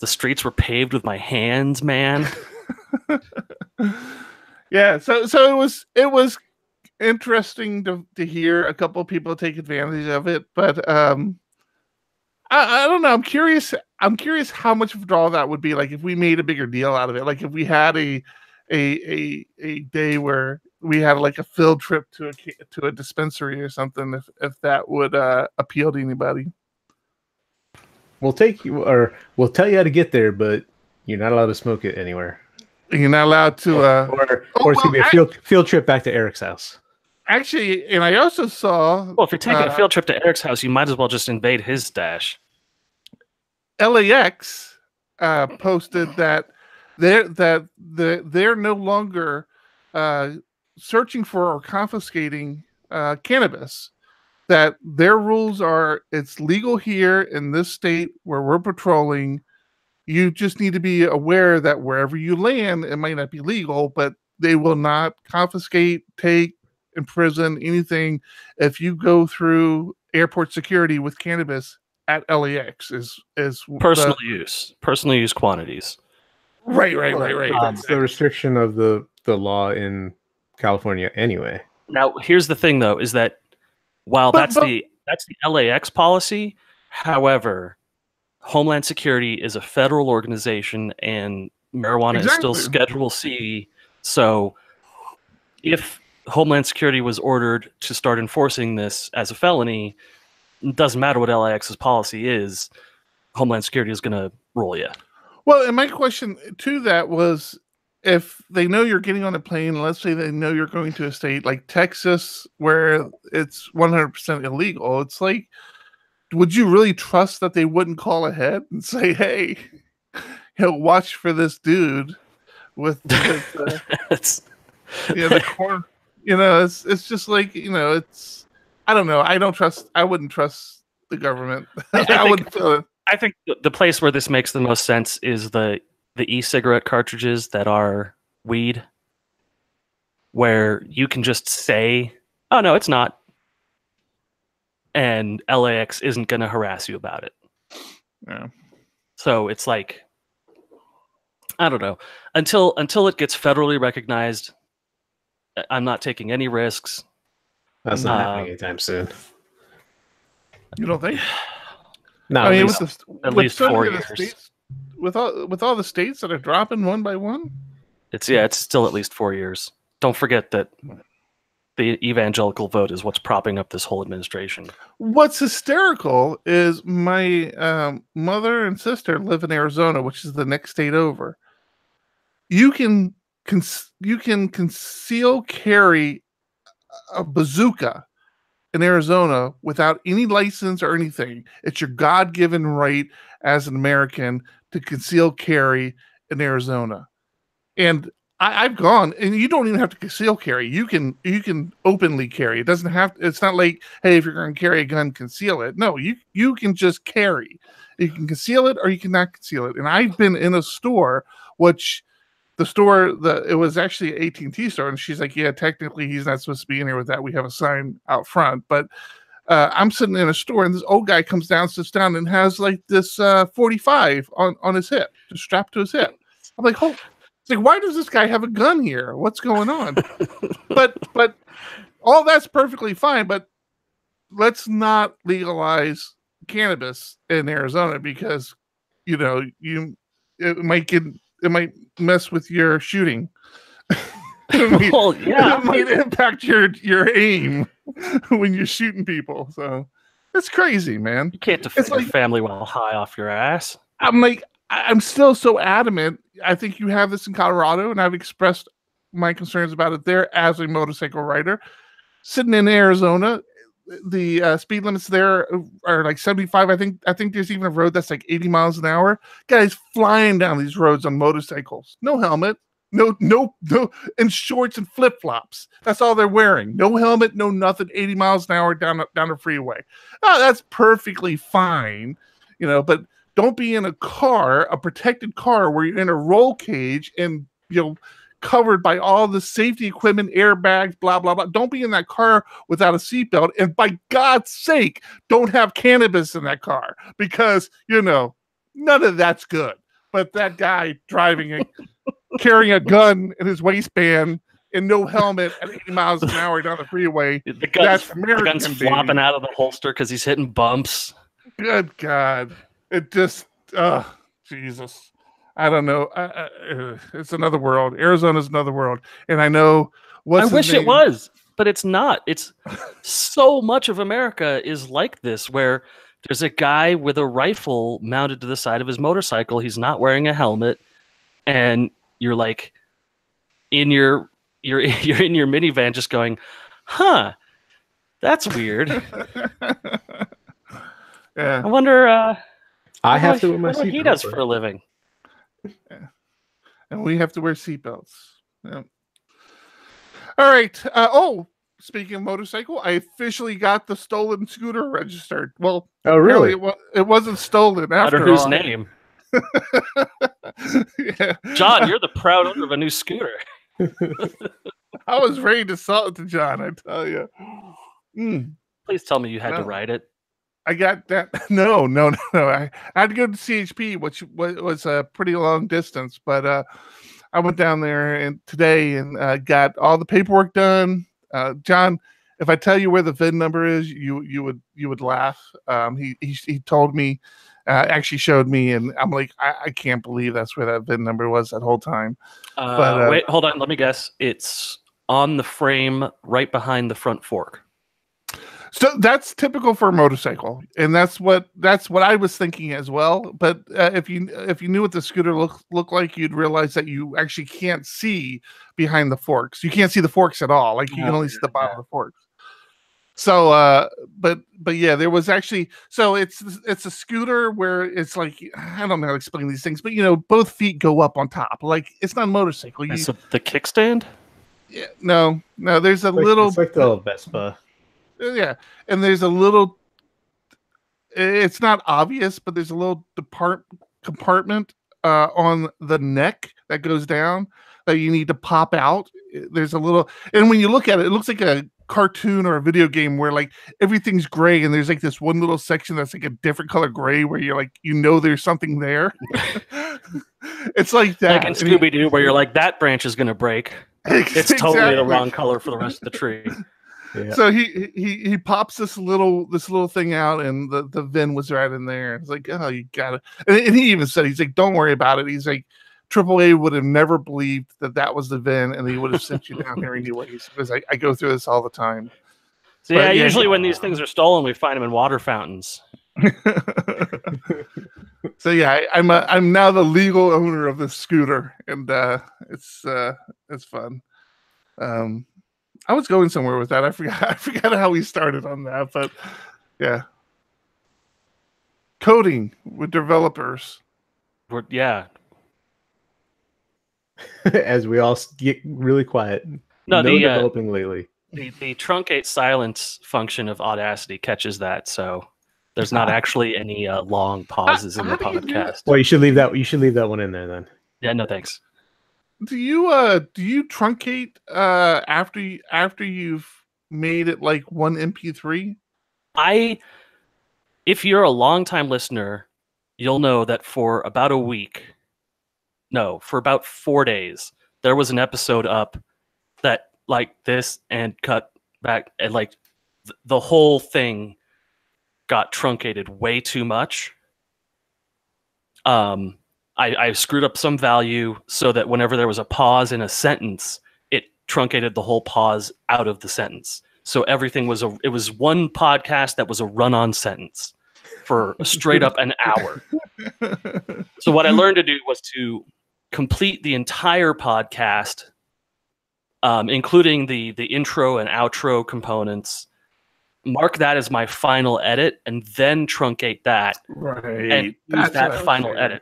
streets were paved with my hands, man. Yeah, so it was interesting to hear a couple of people take advantage of it, but I don't know. I'm curious how much of a draw that would be. Like if we made a bigger deal out of it. Like if we had a day where we had like a field trip to a dispensary or something, if that would appeal to anybody. We'll take you, or we'll tell you how to get there, but you're not allowed to smoke it anywhere. You're not allowed to. Or it's gonna be a field trip back to Eric's house. Actually, and I also saw. Well, if you're taking a field trip to Eric's house, you might as well just invade his stash. LAX posted that they're no longer searching for or confiscating cannabis. That their rules are it's legal here in this state where we're patrolling. You just need to be aware that wherever you land, it might not be legal, but they will not confiscate, take, imprison anything if you go through airport security with cannabis at LAX. Is personal use quantities. Right. That's the restriction of the law in California anyway. Now, here's the thing, though, is that while that's the LAX policy, however, Homeland Security is a federal organization, and marijuana is still Schedule C. So, if Homeland Security was ordered to start enforcing this as a felony, it doesn't matter what LAX's policy is. Homeland Security is going to roll you. Well, and my question to that was, if they know you're getting on a plane, let's say they know you're going to a state like Texas where it's 100% illegal, it's like, would you really trust that they wouldn't call ahead and say, hey, watch for this dude with the corn? It's just like, it's, I don't know. I wouldn't trust the government. I wouldn't feel it. I think the place where this makes the most sense is the e-cigarette cartridges that are weed, where you can just say, oh, no, it's not. And LAX isn't going to harass you about it. Yeah. So it's like, I don't know. Until it gets federally recognized, I'm not taking any risks. That's not happening anytime soon. You don't think? No, I mean, at least 4 years. States, with all the states that are dropping one by one, it's still at least 4 years. Don't forget that the evangelical vote is what's propping up this whole administration. What's hysterical is my mother and sister live in Arizona, which is the next state over. You can conceal carry a bazooka in Arizona without any license or anything. It's your God-given right as an American to conceal carry in Arizona. And I've gone, and you don't even have to conceal carry. You can openly carry. It doesn't have. It's not like, hey, if you're going to carry a gun, conceal it. No, you can just carry. You can conceal it or you cannot conceal it. And I've been in a store, which it was actually an AT&T store, and she's like, yeah, technically he's not supposed to be in here with that. We have a sign out front, but I'm sitting in a store, and this old guy comes down, sits down, and has like this 45 on his hip, just strapped to his hip. I'm like, oh. It's like, why does this guy have a gun here? What's going on? but all that's perfectly fine. But let's not legalize cannabis in Arizona because it might mess with your shooting. Well, yeah, it might impact your aim when you're shooting people. So it's crazy, man. You can't defend your family while high off your ass. I'm still so adamant. I think you have this in Colorado, and I've expressed my concerns about it there as a motorcycle rider. Sitting in Arizona, the speed limits there are like 75. I think there's even a road that's like 80 miles an hour. Guys flying down these roads on motorcycles, no helmet, no, in shorts and flip flops. That's all they're wearing. No helmet, no nothing. 80 miles an hour down the freeway. Oh, that's perfectly fine, but. Don't be in a protected car where you're in a roll cage and covered by all the safety equipment, airbags, blah, blah, blah. Don't be in that car without a seatbelt. And by God's sake, don't have cannabis in that car because, none of that's good. But that guy carrying a gun in his waistband and no helmet at 80 miles an hour down the freeway. The gun's flopping out of the holster because he's hitting bumps. Good God. It just, Jesus. I don't know. It's another world. Arizona's another world, and I know I wish it was, but it's not. It's so much of America is like this, where there's a guy with a rifle mounted to the side of his motorcycle. He's not wearing a helmet, and you're like in your you're in your minivan, just going, "Huh, that's weird." Yeah, I wonder. I have to wear my what he seatbelt. does for a living. yeah. And we have to wear seatbelts. Yeah. All right. Speaking of motorcycle, I officially got the stolen scooter registered. Well, Oh, really? it wasn't stolen after Under whose all. name? Yeah. John, you're the proud owner of a new scooter. I was ready to sell it to John, I tell you. Please tell me you had to ride it. I got that. No. I had to go to CHP, which was a pretty long distance, but I went down there today and got all the paperwork done. John, if I tell you where the VIN number is, you would laugh. He told me, actually showed me, and I'm like, I can't believe that's where that VIN number was that whole time. But wait, hold on. Let me guess. It's on the frame right behind the front fork. So that's typical for a motorcycle, and that's what I was thinking as well. But if you knew what the scooter looked like, you'd realize that you actually can't see behind the forks. You can't see the forks at all. Like you can only see the bottom of the forks. So, but yeah, there was actually. So it's a scooter where it's like, I don't know how to explain these things, but both feet go up on top. Like it's not a motorcycle. So the kickstand? Yeah, no. There's a little. It's like the Vespa. Yeah, and there's a little. It's not obvious, but there's a little compartment on the neck that goes down that you need to pop out. There's a little, and when you look at it, it looks like a cartoon or a video game where like everything's gray, and there's like this one little section that's like a different color gray where you're like, there's something there. It's like that, like in Scooby-Doo, where you're like, that branch is going to break. It's totally the wrong color for the rest of the tree. Yeah. So he pops this little thing out, and the VIN was right in there. It's like, oh, you got it. And he even said, he's like, don't worry about it. He's like, AAA would have never believed that was the VIN, and he would have sent you down here anyways, because I go through this all the time. So yeah, usually when these things are stolen, we find them in water fountains. So yeah, I'm now the legal owner of this scooter, and it's fun. I was going somewhere with that. I forgot how we started on that, but yeah. Coding with developers. Yeah. As we all get really quiet. No, developing lately. The truncate silence function of Audacity catches that, so there's not actually any long pauses in the podcast. Well, you should leave that. You should leave that one in there then. Yeah, no thanks. Do you truncate after you've made it like one MP3? If you're a longtime listener, you'll know that for about 4 days, there was an episode up that like this and cut back, and like the whole thing got truncated way too much. I screwed up some value so that whenever there was a pause in a sentence, it truncated the whole pause out of the sentence. So everything was it was one podcast that was a run-on sentence for straight up an hour. So what I learned to do was to complete the entire podcast, including the intro and outro components, mark that as my final edit, and then truncate that and use that final edit.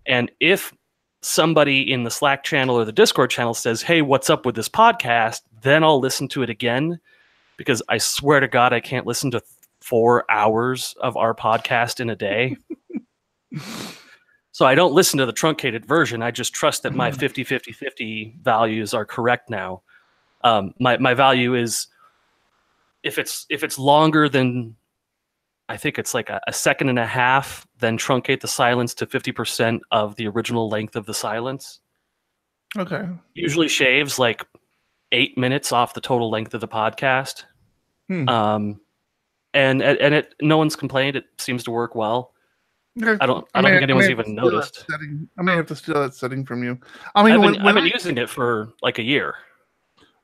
And if somebody in the Slack channel or the Discord channel says, hey, what's up with this podcast? Then I'll listen to it again, because I swear to God, I can't listen to 4 hours of our podcast in a day. So I don't listen to the truncated version. I just trust that my 50-50-50 values are correct now. My value is, if it's longer than, I think it's like a second and a half, then truncate the silence to 50% of the original length of the silence. Okay. Usually shaves like 8 minutes off the total length of the podcast. And no one's complained. It seems to work well. Okay. I don't think anyone's even noticed. I may have to steal that setting from you. I mean, I've been using it for like a year.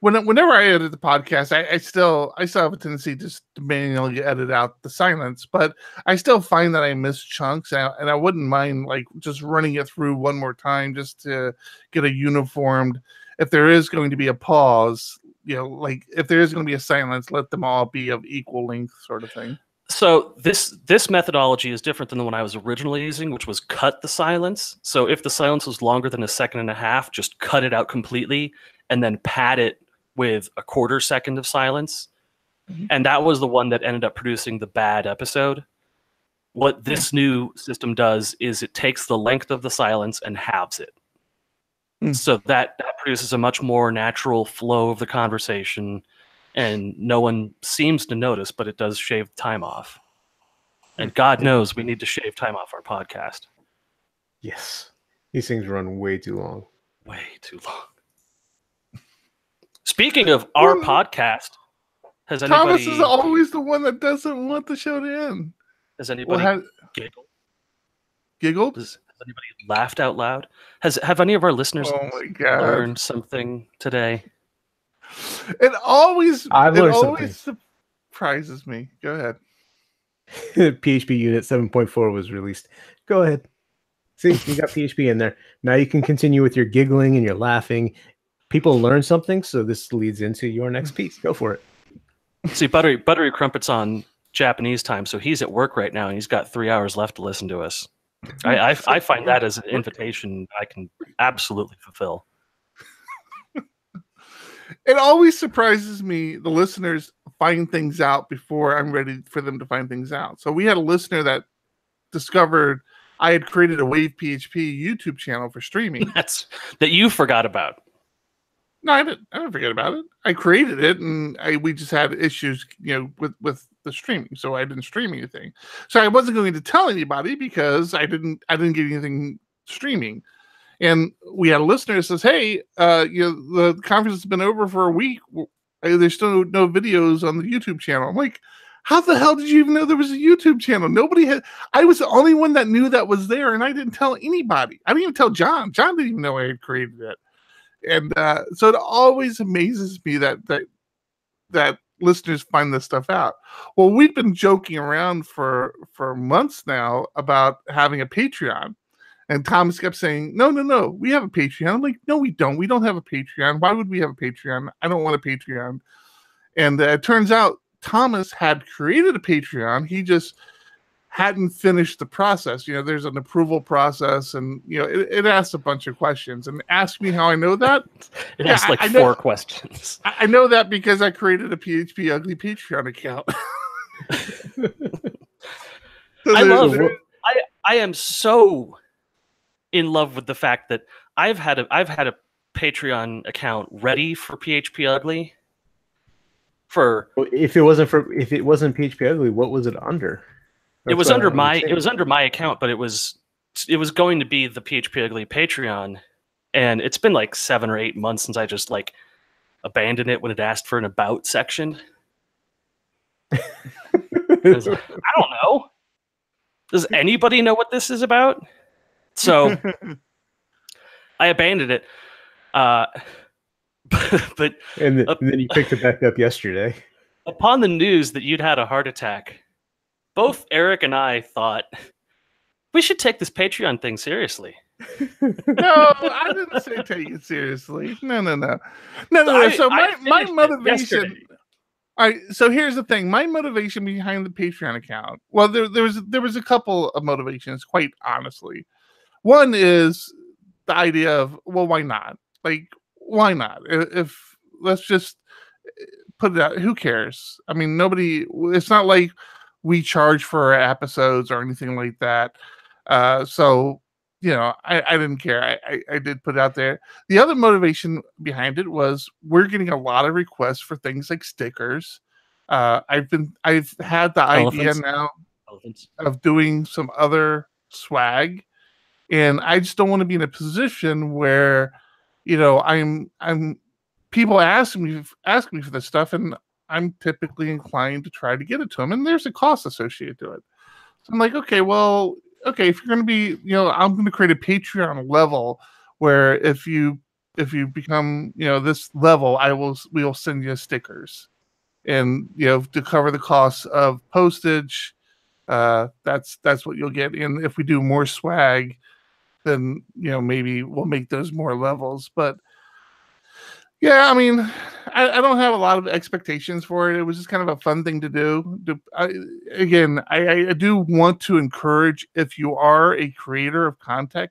Whenever I edit the podcast, I still have a tendency just to manually edit out the silence, but I still find that I miss chunks, and I wouldn't mind like just running it through one more time just to get a uniformed. If there is going to be a pause, like if there is going to be a silence, let them all be of equal length, sort of thing. So this methodology is different than the one I was originally using, which was cut the silence. So if the silence was longer than 1.5 seconds, just cut it out completely and then pad it with 1/4 second of silence. Mm-hmm. And that was the one that ended up producing the bad episode. What this new system does is it takes the length of the silence and halves it. So that produces a much more natural flow of the conversation, and no one seems to notice, but it does shave time off. And God knows we need to shave time off our podcast. Yes. These things run way too long. Way too long. Speaking of our podcast, has anybody... Thomas is always the one that doesn't want the show to end. Has anybody giggled? Giggled? Has anybody laughed out loud? Have any of our listeners learned something today? It always something. Surprises me. Go ahead. PHP Unit 7.4 was released. Go ahead. See, you got PHP in there. Now you can continue with your giggling and your laughing. People learn something, so this leads into your next piece. Go for it. See, Buttery Crumpet's on Japanese time, so he's at work right now, and he's got 3 hours left to listen to us. I find that as an invitation I can absolutely fulfill. It always surprises me the listeners find things out before I'm ready for them to find things out. So we had a listener that discovered I had created a Wave PHP YouTube channel for streaming. That you forgot about. No, I didn't forget about it. I created it, and we just had issues, with the streaming, so I didn't stream anything. So I wasn't going to tell anybody because I didn't get anything streaming. And we had a listener that says, "Hey, the conference has been over for a week. There's still no videos on the YouTube channel." I'm like, "How the hell did you even know there was a YouTube channel? Nobody had. I was the only one that knew that was there, and I didn't tell anybody. I didn't even tell John. John didn't even know I had created it." And so it always amazes me that listeners find this stuff out. Well, we've been joking around for months now about having a Patreon. And Thomas kept saying, no, we have a Patreon. I'm like, no, we don't. We don't have a Patreon. Why would we have a Patreon? I don't want a Patreon. And it turns out Thomas had created a Patreon. He just hadn't finished the process. There's an approval process, and it asks a bunch of questions. And ask me how I know that. It asks like 4 questions. I know that because I created a PHP Ugly Patreon account. I am so in love with the fact that I've had a Patreon account ready for PHP Ugly. If it wasn't PHP Ugly, what was it under? It was under my account, but it was going to be the PHP Ugly Patreon, and it's been like 7 or 8 months since I just like abandoned it when it asked for an about section. I don't know. Does anybody know what this is about? So I abandoned it. But and then you picked it back up yesterday. Upon the news that you'd had a heart attack, both Eric and I thought we should take this Patreon thing seriously. No, I didn't say take it seriously. No. So my motivation. All right. So here's the thing. My motivation behind the Patreon account. Well, there was a couple of motivations, quite honestly. One is the idea of, well, why not? Like, why not? If let's just put it out. Who cares? I mean, nobody. It's not like we charge for our episodes or anything like that. So, I didn't care. I did put it out there. The other motivation behind it was we're getting a lot of requests for things like stickers. I've had the idea now of doing some other swag, and I just don't want to be in a position where, I'm people ask me for this stuff, and I'm typically inclined to try to get it to them, and there's a cost associated to it. So I'm like, okay, well, okay, if you're going to be, I'm going to create a Patreon level where if you become, this level, we will send you stickers, and to cover the costs of postage. That's what you'll get. And if we do more swag, then maybe we'll make those more levels. But yeah, I mean, I don't have a lot of expectations for it. It was just kind of a fun thing to do. I do want to encourage, if you are a creator of content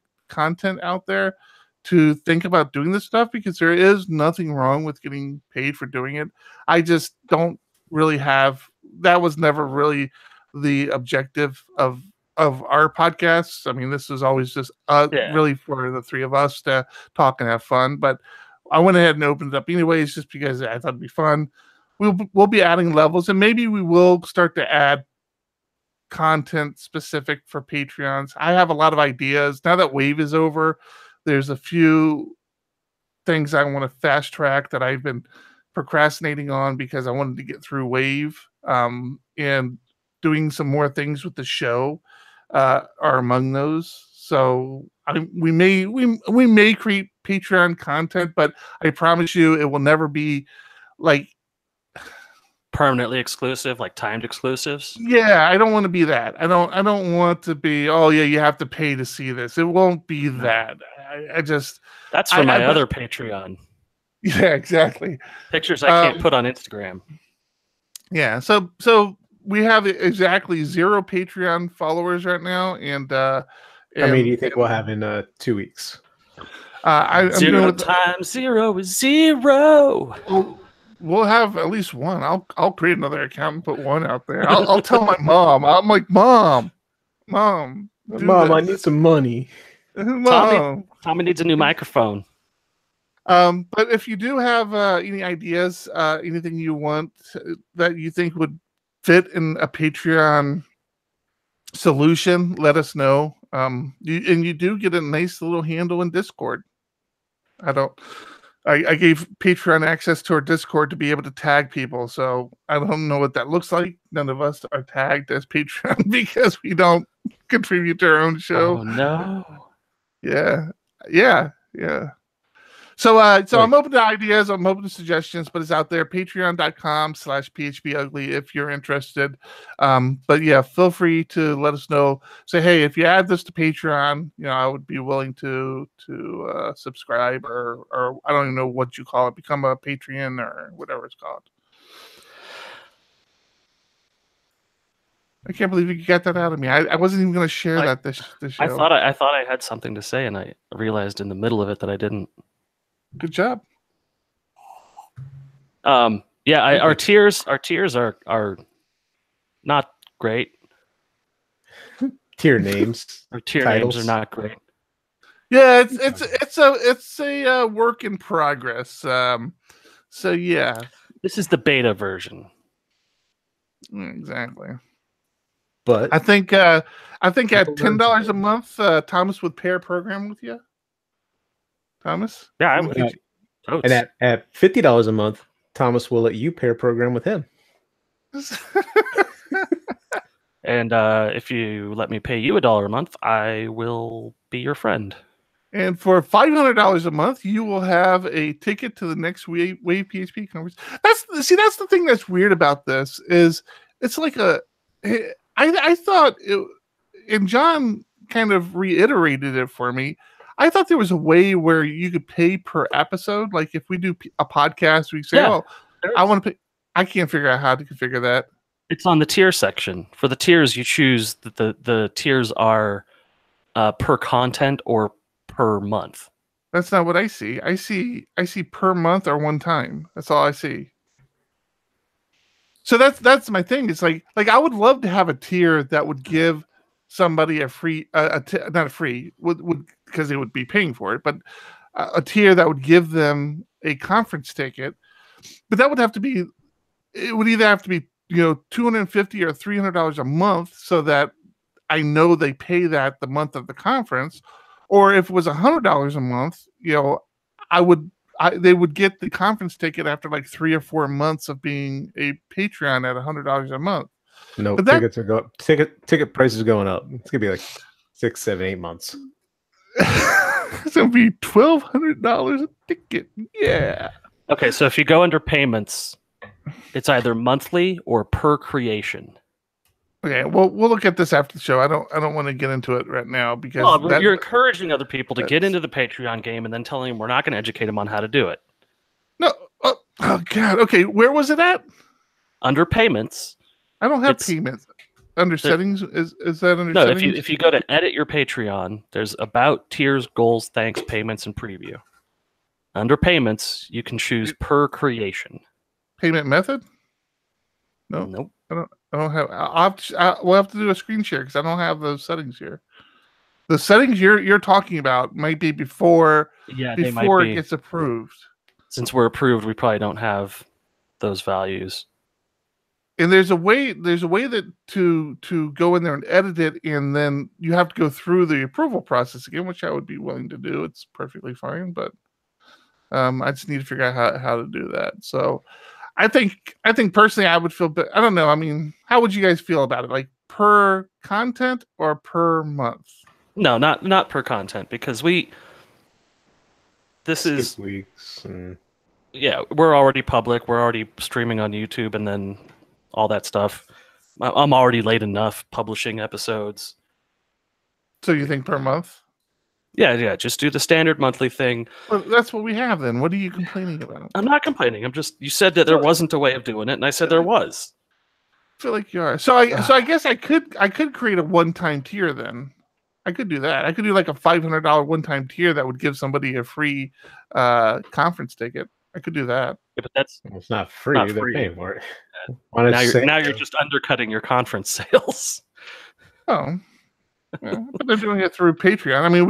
out there, to think about doing this stuff, because there is nothing wrong with getting paid for doing it. I just don't really that was never really the objective of our podcasts. I mean, this is always just really for the three of us to talk and have fun. But I went ahead and opened it up anyways, just because I thought it'd be fun. We'll be adding levels, and maybe we will start to add content specific for Patreons. I have a lot of ideas now that Wave is over. There's a few things I want to fast track that I've been procrastinating on because I wanted to get through Wave, and doing some more things with the show are among those. So we may create Patreon content, but I promise you it will never be like permanently exclusive, like timed exclusives. Yeah, I don't want to be that. I don't want to be, oh yeah, you have to pay to see this. It won't be that. That's for my other Patreon. Yeah, exactly. Pictures I can't put on Instagram. Yeah, so we have exactly 0 Patreon followers right now, and how many do you think we'll have in 2 weeks? 0 times 0 is 0. We'll have at least one. I'll create another account and put one out there. I'll tell my mom. I'm like, Mom, I need some money. Mom. Tommy needs a new microphone. But if you do have any ideas, anything you want that you think would fit in a Patreon solution, let us know. You do get a nice little handle in Discord. I gave Patreon access to our Discord to be able to tag people, so I don't know what that looks like. None of us are tagged as Patreon because we don't contribute to our own show. Oh no. Yeah. So I'm open to ideas. I'm open to suggestions, but it's out there. Patreon.com/PHPUgly if you're interested. But yeah, feel free to let us know. Say, hey, if you add this to Patreon, I would be willing to subscribe, or I don't even know what you call it, become a Patreon or whatever it's called. I can't believe you got that out of me. I wasn't even going to share that this show. I thought I had something to say, and I realized in the middle of it that I didn't. Good job. Our tiers are not great. Tier names. Our tier titles. names are not great. Yeah, it's a work in progress. So yeah, this is the beta version. Exactly. But I think at $10 a month, Thomas would pair program with you. Thomas? Yeah, I would. And at $50 a month, Thomas will let you pair program with him. And if you let me pay you $1 a month, I will be your friend. And for $500 a month, you will have a ticket to the next Wave PHP conference. That's the thing that's weird about this is it's like I thought it, and John kind of reiterated it for me. I thought there was a way where you could pay per episode. Like if we do a podcast, we say, I want to pay. I can't figure out how to configure that. It's on the tier section. For the tiers, you choose the tiers are per content or per month. That's not what I see. I see per month or one time. That's all I see. So that's my thing. It's like I would love to have a tier that would give somebody a free, not a free, would because they would be paying for it, but a tier that would give them a conference ticket. But that would have to be, it would either have to be $250 or $300 a month, so that I know they pay that the month of the conference, or if it was $100 a month, they would get the conference ticket after like 3 or 4 months of being a Patreon at $100 a month. No, ticket prices are going up. It's gonna be like 6, 7, 8 months. It's gonna be $1,200 a ticket. Yeah. Okay, so if you go under payments, it's either monthly or per creation. Okay, well, we'll look at this after the show. I don't want to get into it right now because you're encouraging other people to get into the Patreon game and then telling them we're not going to educate them on how to do it. No, oh God. Okay, where was it at? Under payments. I don't have payments. Under settings, is that under no, settings? if you go to edit your Patreon, there's about, tiers, goals, thanks, payments, and preview. Under payments, you can choose per creation. Payment method? No. Nope. I don't have. We'll have to do a screen share because I don't have those settings here. The settings you're talking about might be before it gets approved. Since we're approved, we probably don't have those values. And there's a way that to go in there and edit it, and then you have to go through the approval process again, which I would be willing to do. It's perfectly fine, but I just need to figure out how to do that. So I think personally I would feel, I don't know. I mean, how would you guys feel about it? Like per content or per month? No, not per content, because this is weeks. Yeah, we're already public. We're already streaming on YouTube and then all that stuff. I'm already late enough publishing episodes. So you think per month? Yeah. Just do the standard monthly thing. Well, that's what we have then. What are you complaining about? I'm not complaining. You said that there wasn't a way of doing it, and I said there was. I feel like you are. So I guess I could create a one-time tier then. I could do that. I could do like a $500 one-time tier that would give somebody a free conference ticket. I could do that. Yeah, but it's not free. Not They're free. paying for it. Now you're just undercutting your conference sales. Oh, yeah, but they're doing it through Patreon. I mean,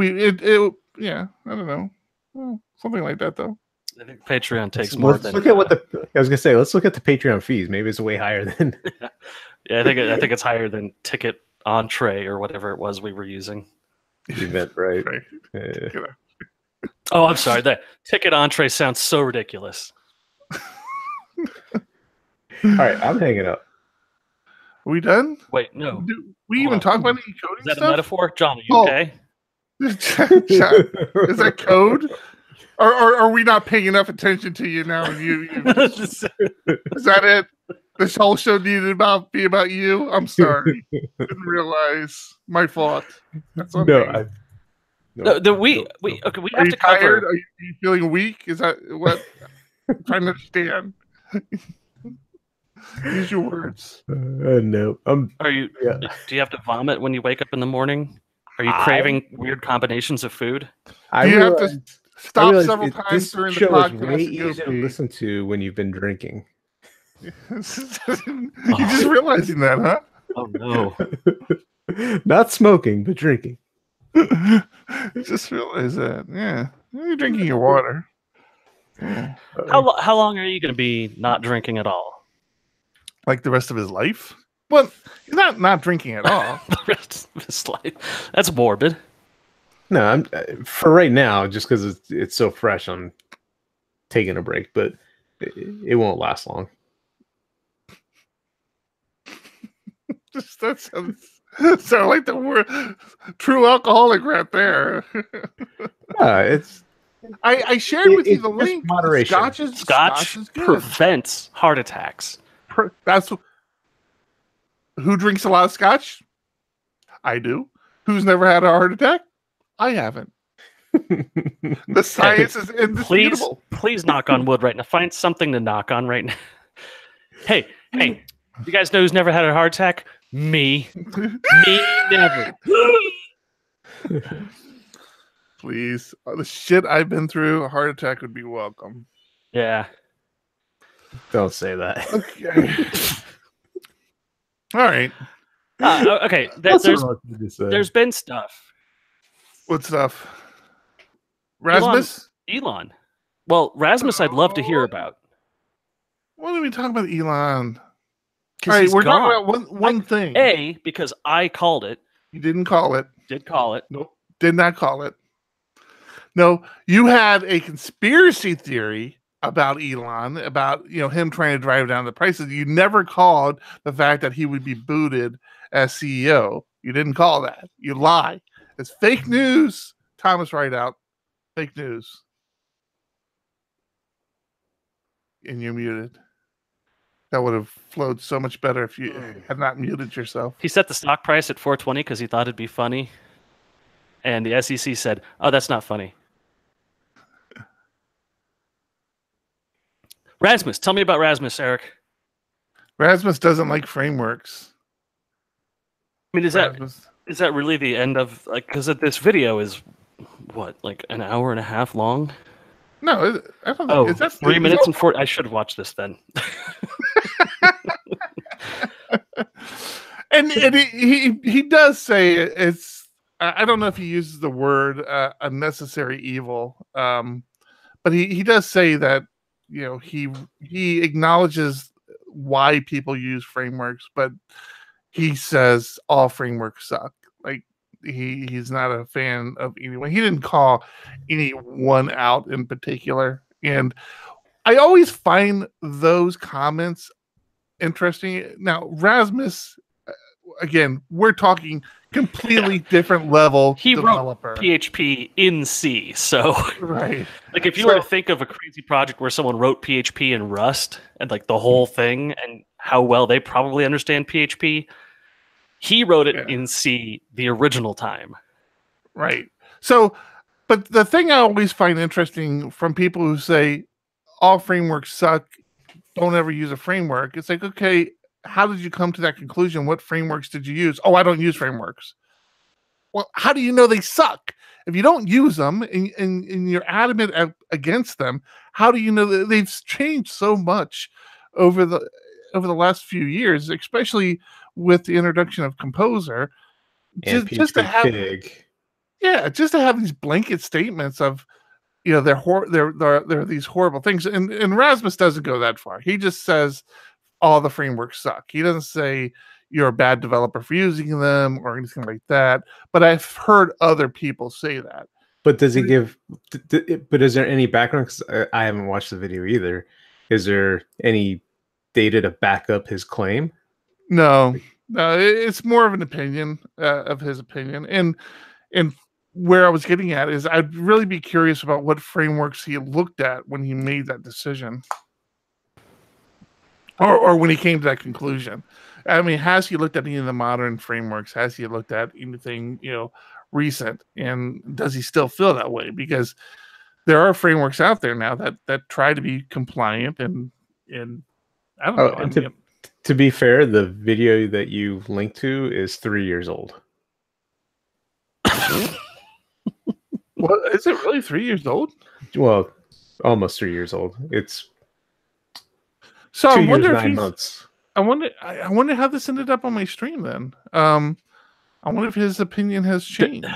yeah, I don't know, something like that though. I think Patreon takes more than. Look at what I was gonna say. Let's look at the Patreon fees. Maybe it's way higher than. Yeah, I think it's higher than ticket entree or whatever it was we were using. Event, right? Yeah. Oh, I'm sorry. That ticket entree sounds so ridiculous. All right, I'm hanging up. Are we done? Wait, no. Do we even talk about any coding Is that stuff? a metaphor? John, are you okay? Is that code? Or are we not paying enough attention to you now? And is that it? This whole show needed to be about you? I'm sorry. Didn't realize. My fault. That's on me. We have to tired? cover. Are you feeling weak? Is that what? I'm trying to understand. Use your words. No. Are you? Yeah. Do you have to vomit when you wake up in the morning? Are you craving weird combinations of food? You have to stop several times during the podcast. This show is way easier to listen to when you've been drinking. You're just realizing that, huh? Oh no! Not smoking, but drinking. Just realize that. Yeah, you're drinking your water. Yeah. How long are you going to be not drinking at all? Like the rest of his life? Well, he's not drinking at all. The rest of his life. That's morbid. No, I'm for right now, just because it's so fresh. I'm taking a break, but it won't last long. That sounds like the word true alcoholic right there. I shared with you the link. Moderation. Scotch prevents heart attacks. That's who drinks a lot of scotch. I do. Who's never had a heart attack? I haven't. The science is indisputable. Please knock on wood right now. Find something to knock on right now. Hey, you guys know who's never had a heart attack? Me. Me never. Please. The shit I've been through, a heart attack would be welcome. Yeah. Don't say that. Okay. All right. Okay. There's been stuff. What stuff? Rasmus? Elon. Well, Rasmus, I'd love to hear about. What are we talking about, Elon? All right, we're talking about one thing. Because I called it. You didn't call it. Did call it. Nope. Did not call it. No, you had a conspiracy theory about Elon, about him trying to drive down the prices. You never called the fact that he would be booted as CEO. You didn't call that. You lie. It's fake news. Thomas Rideout. Fake news. And you're muted. That would have flowed so much better if you had not muted yourself. He set the stock price at 420 because he thought it'd be funny. And the SEC said, oh, that's not funny. Rasmus, tell me about Rasmus, Eric. Rasmus doesn't like frameworks. I mean, is that really the end of, like, because this video is what, like an hour and a half long? No, I don't know. Is that 3 minutes and 40? I should have watched this then. and he does say it's. I don't know if he uses the word a necessary evil, but he does say that he acknowledges why people use frameworks, but he says all frameworks suck. Like he's not a fan of anyone. He didn't call anyone out in particular, and I always find those comments interesting. Now, Rasmus, again, we're talking completely different level he developer. Wrote PHP in C, so right. Like if you were to think of a crazy project where someone wrote PHP in Rust and like the whole thing and how well they probably understand PHP, he wrote it in C the original time. Right. So, but the thing I always find interesting from people who say all frameworks suck, don't ever use a framework. It's like, okay, how did you come to that conclusion? What frameworks did you use? Oh, I don't use frameworks. Well, how do you know they suck? If you don't use them and you're adamant against them, how do you know that they've changed so much over the last few years, especially with the introduction of Composer? And just to have Pig. Yeah, just to have these blanket statements of, they're these horrible things. And Rasmus doesn't go that far. He just says all the frameworks suck. He doesn't say you're a bad developer for using them or anything like that. But I've heard other people say that. But does he give? But is there any background? Because I haven't watched the video either. Is there any data to back up his claim? No, it's more of an opinion of his opinion. And where I was getting at is I'd really be curious about what frameworks he looked at when he made that decision. Or when he came to that conclusion. I mean, has he looked at any of the modern frameworks? Has he looked at anything, recent? And does he still feel that way? Because there are frameworks out there now that try to be compliant and I don't know. And to be fair, the video that you linked to is 3 years old. Well, is it really 3 years old? Well, almost 3 years old. It's so 2 I wonder years, if 9 months. I wonder how this ended up on my stream then. I wonder if his opinion has changed.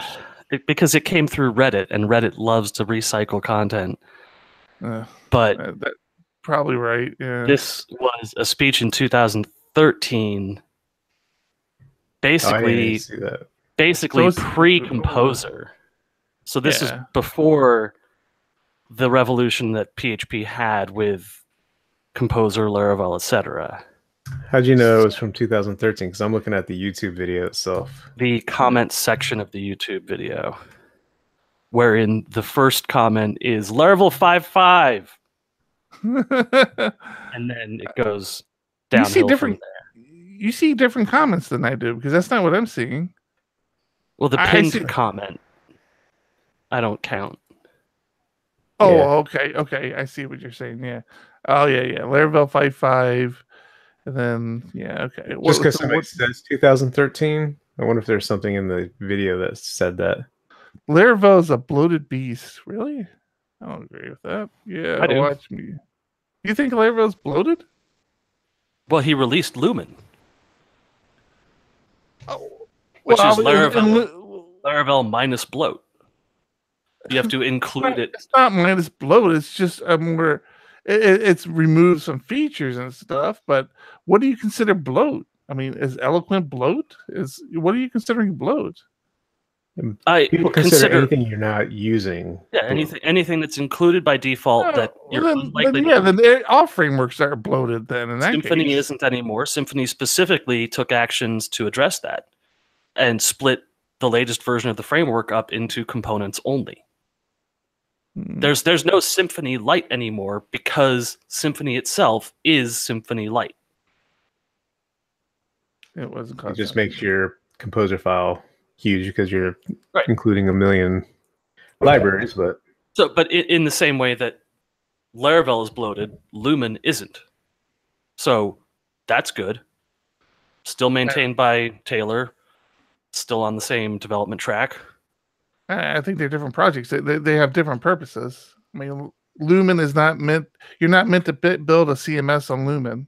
Because it came through Reddit, and Reddit loves to recycle content. But that's probably right. Yeah. This was a speech in 2013. Basically, pre-Composer. So this is before the revolution that PHP had with Composer, Laravel, etc. How'd you know it was from 2013? Because I'm looking at the YouTube video itself. The comment section of the YouTube video, wherein the first comment is Laravel 5.5. And then it goes downhill from there. You see different comments than I do, because that's not what I'm seeing. Well, the pinned comment, I don't count. Oh, yeah. Okay. I see what you're saying. Yeah. Oh, yeah. Laravel 5.5. And then, okay. Just because somebody says 2013, I wonder if there's something in the video that said that. Laravel is a bloated beast. Really? I don't agree with that. Yeah, I do. Watch me. You think Laravel's bloated? Well, he released Lumen. Oh, which is Laravel minus bloat. You have to include it. It's not minus bloat. It's just more. It's removed some features and stuff. But what do you consider bloat? I mean, is Eloquent bloat? What are you considering bloat? People consider anything you're not using. Yeah, anything that's included by default that you're unlikely to. Then all frameworks are bloated. Then in that Symfony case. isn't anymore. Symfony specifically took actions to address that and split the latest version of the framework up into components only. There's no Symfony Lite anymore because Symfony itself is Symfony Lite. It wasn't. It just makes your composer file huge because you're including a million libraries, but in the same way that Laravel is bloated, Lumen isn't. So that's good. Still maintained by Taylor. Still on the same development track. I think they're different projects. They have different purposes. I mean, Lumen is not meant. You're not meant to build a CMS on Lumen.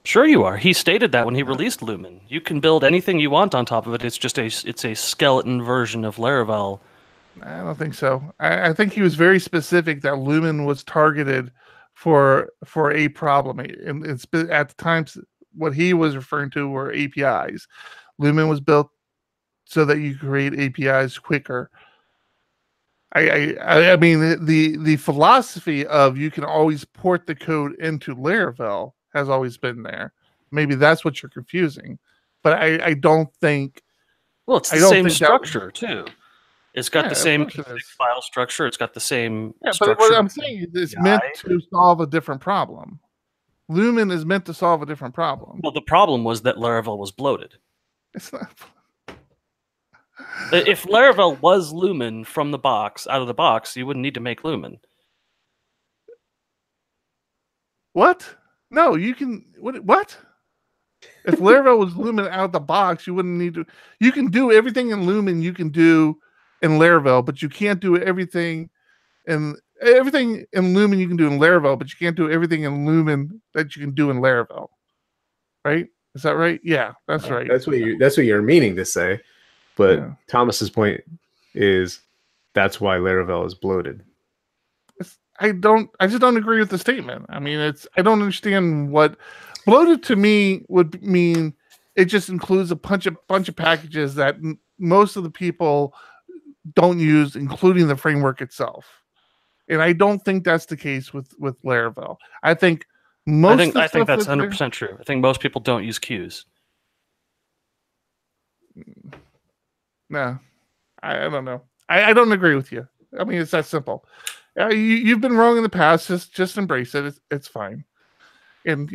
Sure, you are. He stated that when he released Lumen. You can build anything you want on top of it. It's just a skeleton version of Laravel. I don't think so. I think he was very specific that Lumen was targeted for a problem, and it's at the time what he was referring to were APIs. Lumen was built so that you create APIs quicker. I mean, the philosophy of you can always port the code into Laravel has always been there. Maybe that's what you're confusing, but I don't think. Well, it's the same structure too. It's got the same file structure. It's got the same structure. But what I'm saying is it's meant to solve a different problem. Lumen is meant to solve a different problem. Well, the problem was that Laravel was bloated. It's not. If Laravel was Lumen from the box, out of the box, you wouldn't need to make Lumen. What? No, you can. What? If Laravel was Lumen out of the box, you wouldn't need to. You can do everything in Lumen you can do in Laravel, but you can't do everything in Lumen you can do in Laravel, but you can't do everything in Lumen that you can do in Laravel. Right? Is that right? Yeah, that's right. That's what you're meaning to say. But Thomas's point is that's why Laravel is bloated. I just don't agree with the statement. I mean, I don't understand what bloated to me would mean. It just includes a bunch of packages that most of the people don't use, including the framework itself. And I don't think that's the case with Laravel. I think I think that's 100% true. I think most people don't use queues. No, I don't know. I don't agree with you. I mean, it's that simple. You've been wrong in the past. Just embrace it. It's fine. And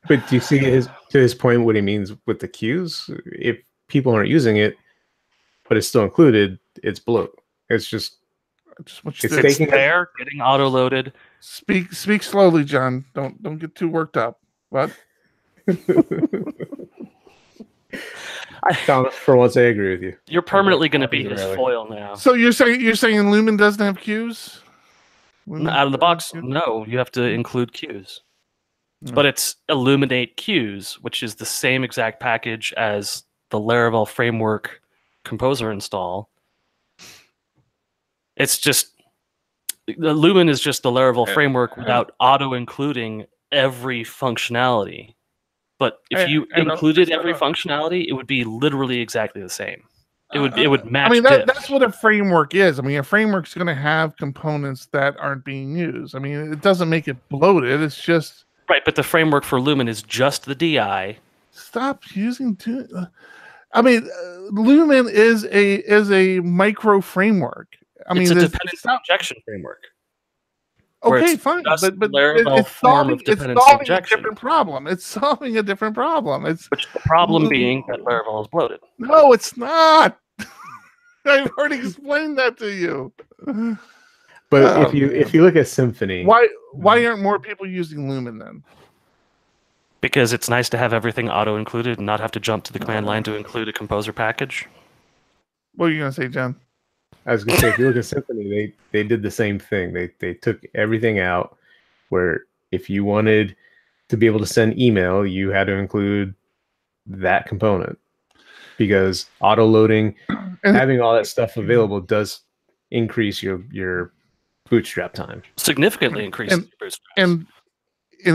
But do you see to his point what he means with the queues? If people aren't using it, but it's still included, it's bloat. It's just it's there, getting auto loaded. Speak slowly, John. Don't get too worked up. What? For once, I agree with you. You're permanently going to be his foil now. So you're saying Lumen doesn't have queues? Out of the box, no. You have to include queues. But it's Illuminate Queues, which is the same exact package as the Laravel framework composer install. It's just the Lumen is just the Laravel framework without auto-including every functionality. But if you included every functionality, it would be literally exactly the same. It would match. I mean, that's what a framework is. I mean, a framework's going to have components that aren't being used. I mean, it doesn't make it bloated. It's just right. But the framework for Lumen is just the DI. Stop using. I mean, Lumen is a micro framework. I mean, it's a dependency injection framework. Okay, fine, but it's solving a different problem. It's solving a different problem. Which the problem being that Laravel is bloated. No, it's not. I've already explained that to you. But if you look at Symfony, why aren't more people using Lumen then? Because it's nice to have everything auto included and not have to jump to the command line to include a composer package. What are you gonna say, John? I was going to say, if you look at Symfony, they did the same thing. They took everything out where if you wanted to be able to send email, you had to include that component because auto-loading, having all that stuff available does increase your bootstrap time. Significantly increases your bootstrap. And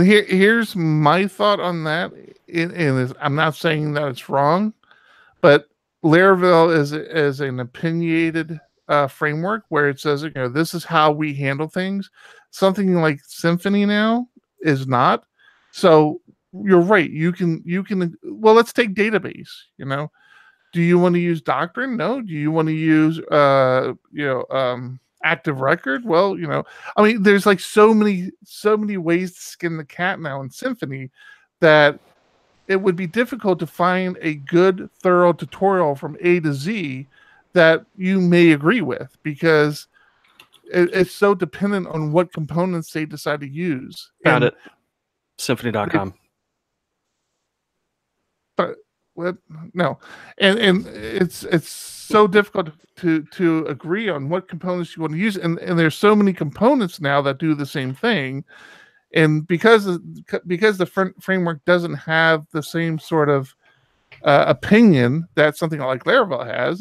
here's my thought on that. I'm not saying that it's wrong, but Laravel is an opinionated framework where it says, this is how we handle things. Something like Symfony now is not. So you're right. You can. Well, let's take database. Do you want to use Doctrine? No. Do you want to use Active Record? Well, I mean, there's like so many ways to skin the cat now in Symfony that it would be difficult to find a good, thorough tutorial from A to Z that you may agree with, because it's so dependent on what components they decide to use. Found it. Symphony.com. But what? No, and it's so difficult to agree on what components you want to use, and there's so many components now that do the same thing, and because the framework doesn't have the same sort of opinion that something like Laravel has,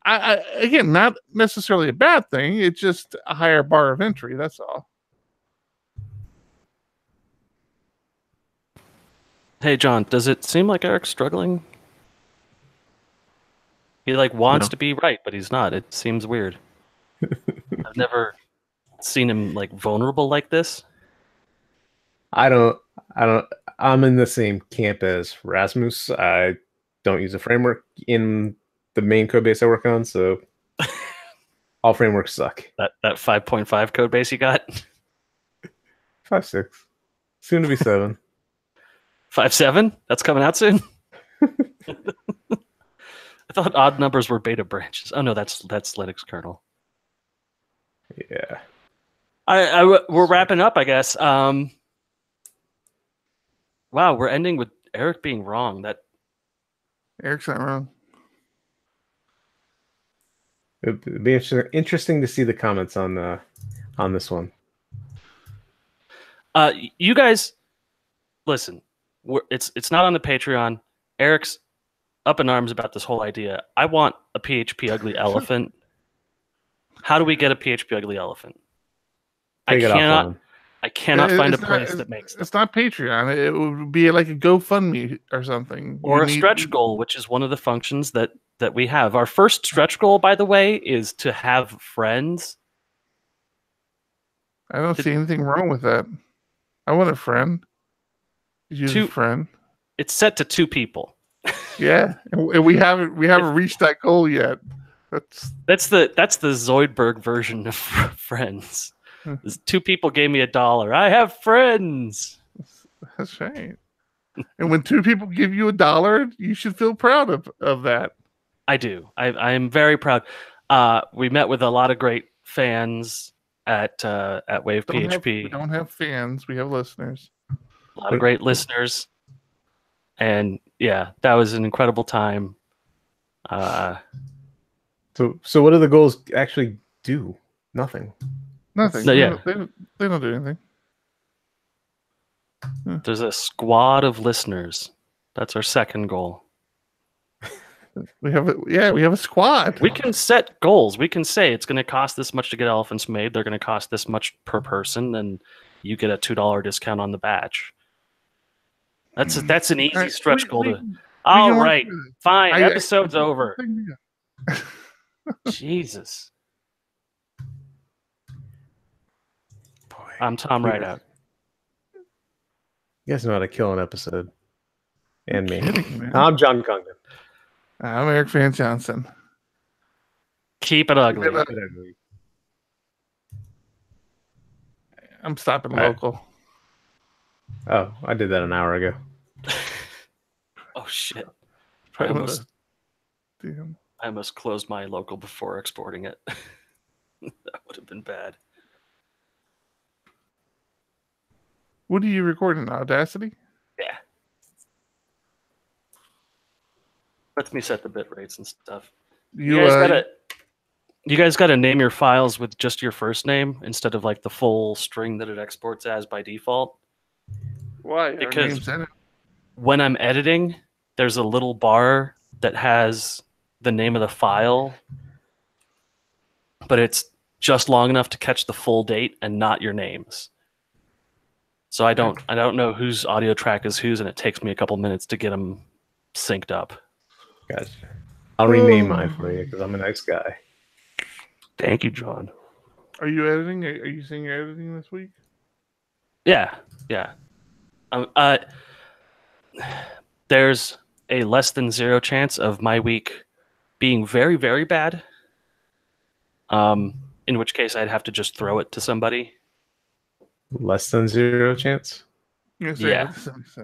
I again, not necessarily a bad thing. It's just a higher bar of entry. That's all. Hey, John, does it seem like Eric's struggling? He wants to be right, but he's not. It seems weird. I've never seen him vulnerable like this. I'm in the same camp as Rasmus. I don't use a framework in the main code base I work on, so all frameworks suck. That 5.5 code base you got? 5.6. Soon to be 7. 5.7? That's coming out soon? I thought odd numbers were beta branches. Oh no, that's Linux kernel. Yeah. We're wrapping up, I guess. Wow, we're ending with Eric being wrong. Eric's not wrong. It'd be interesting to see the comments on this one. You guys, listen. It's not on the Patreon. Eric's up in arms about this whole idea. I want a PHP ugly elephant. How do we get a PHP ugly elephant? I cannot find a place that makes them. It's not Patreon. It would be like a GoFundMe or something. Or a stretch goal, which is one of the functions that we have. Our first stretch goal, by the way, is to have friends. I don't see anything wrong with that. I want a friend. Use a friend. It's set to 2 people. Yeah, and we haven't reached that goal yet. That's the Zoidberg version of friends. 2 people gave me $1. I have friends. That's right. And when 2 people give you $1, you should feel proud of that. I do. I am very proud. We met with a lot of great fans at Wave PHP. We don't have fans. We have listeners. A lot of great listeners. And yeah, that was an incredible time. So what do the goals actually do? Nothing. Nothing. No, yeah. They don't do anything. There's a squad of listeners. That's our second goal. We have a squad. We can set goals. We can say it's going to cost this much to get elephants made. They're going to cost this much per person, and you get a $2 discount on the batch. That's an easy stretch goal to. All right, fine. Episode's over. Jesus. Boy, I'm Tom Rideout. You guys know how to kill an episode. And me. I'm John Congdon. I'm Eric Van Johnson. Keep it ugly. I'm stopping local. Oh, I did that an hour ago. Oh shit! I almost closed my local before exporting it. That would have been bad. What are you recording? Audacity? Yeah. Lets me set the bit rates and stuff. You guys gotta name your files with just your first name instead of the full string that it exports as by default. Why? Because when I'm editing, there's a little bar that has the name of the file, but it's just long enough to catch the full date and not your names. So I don't know whose audio track is whose, and it takes me a couple minutes to get them synced up. Gotcha. I'll rename mine for you because I'm a nice guy. Thank you, John. Are you editing? Are you saying you're editing this week? Yeah. There's a less than 0 chance of my week being very, very bad. In which case I'd have to just throw it to somebody. Less than 0 chance? Yeah. That makes sense.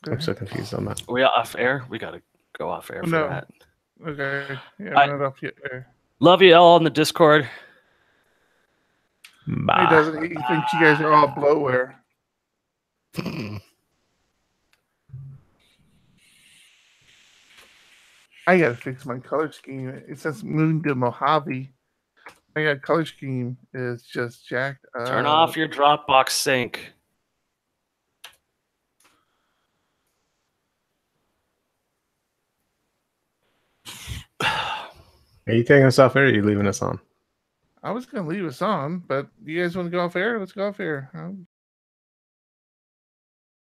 I'm so confused on that. Are we off air? We got to go off air for that. Okay. Yeah, we're not off yet. Love you all on the Discord. Bye. He doesn't. He thinks you guys are all bloatware. I gotta fix my color scheme. It says moving to Mojave. My color scheme is just jacked up. Turn off your Dropbox sync. Are you taking us off air or are you leaving us on? I was gonna leave us on, but you guys want to go off air? Let's go off air.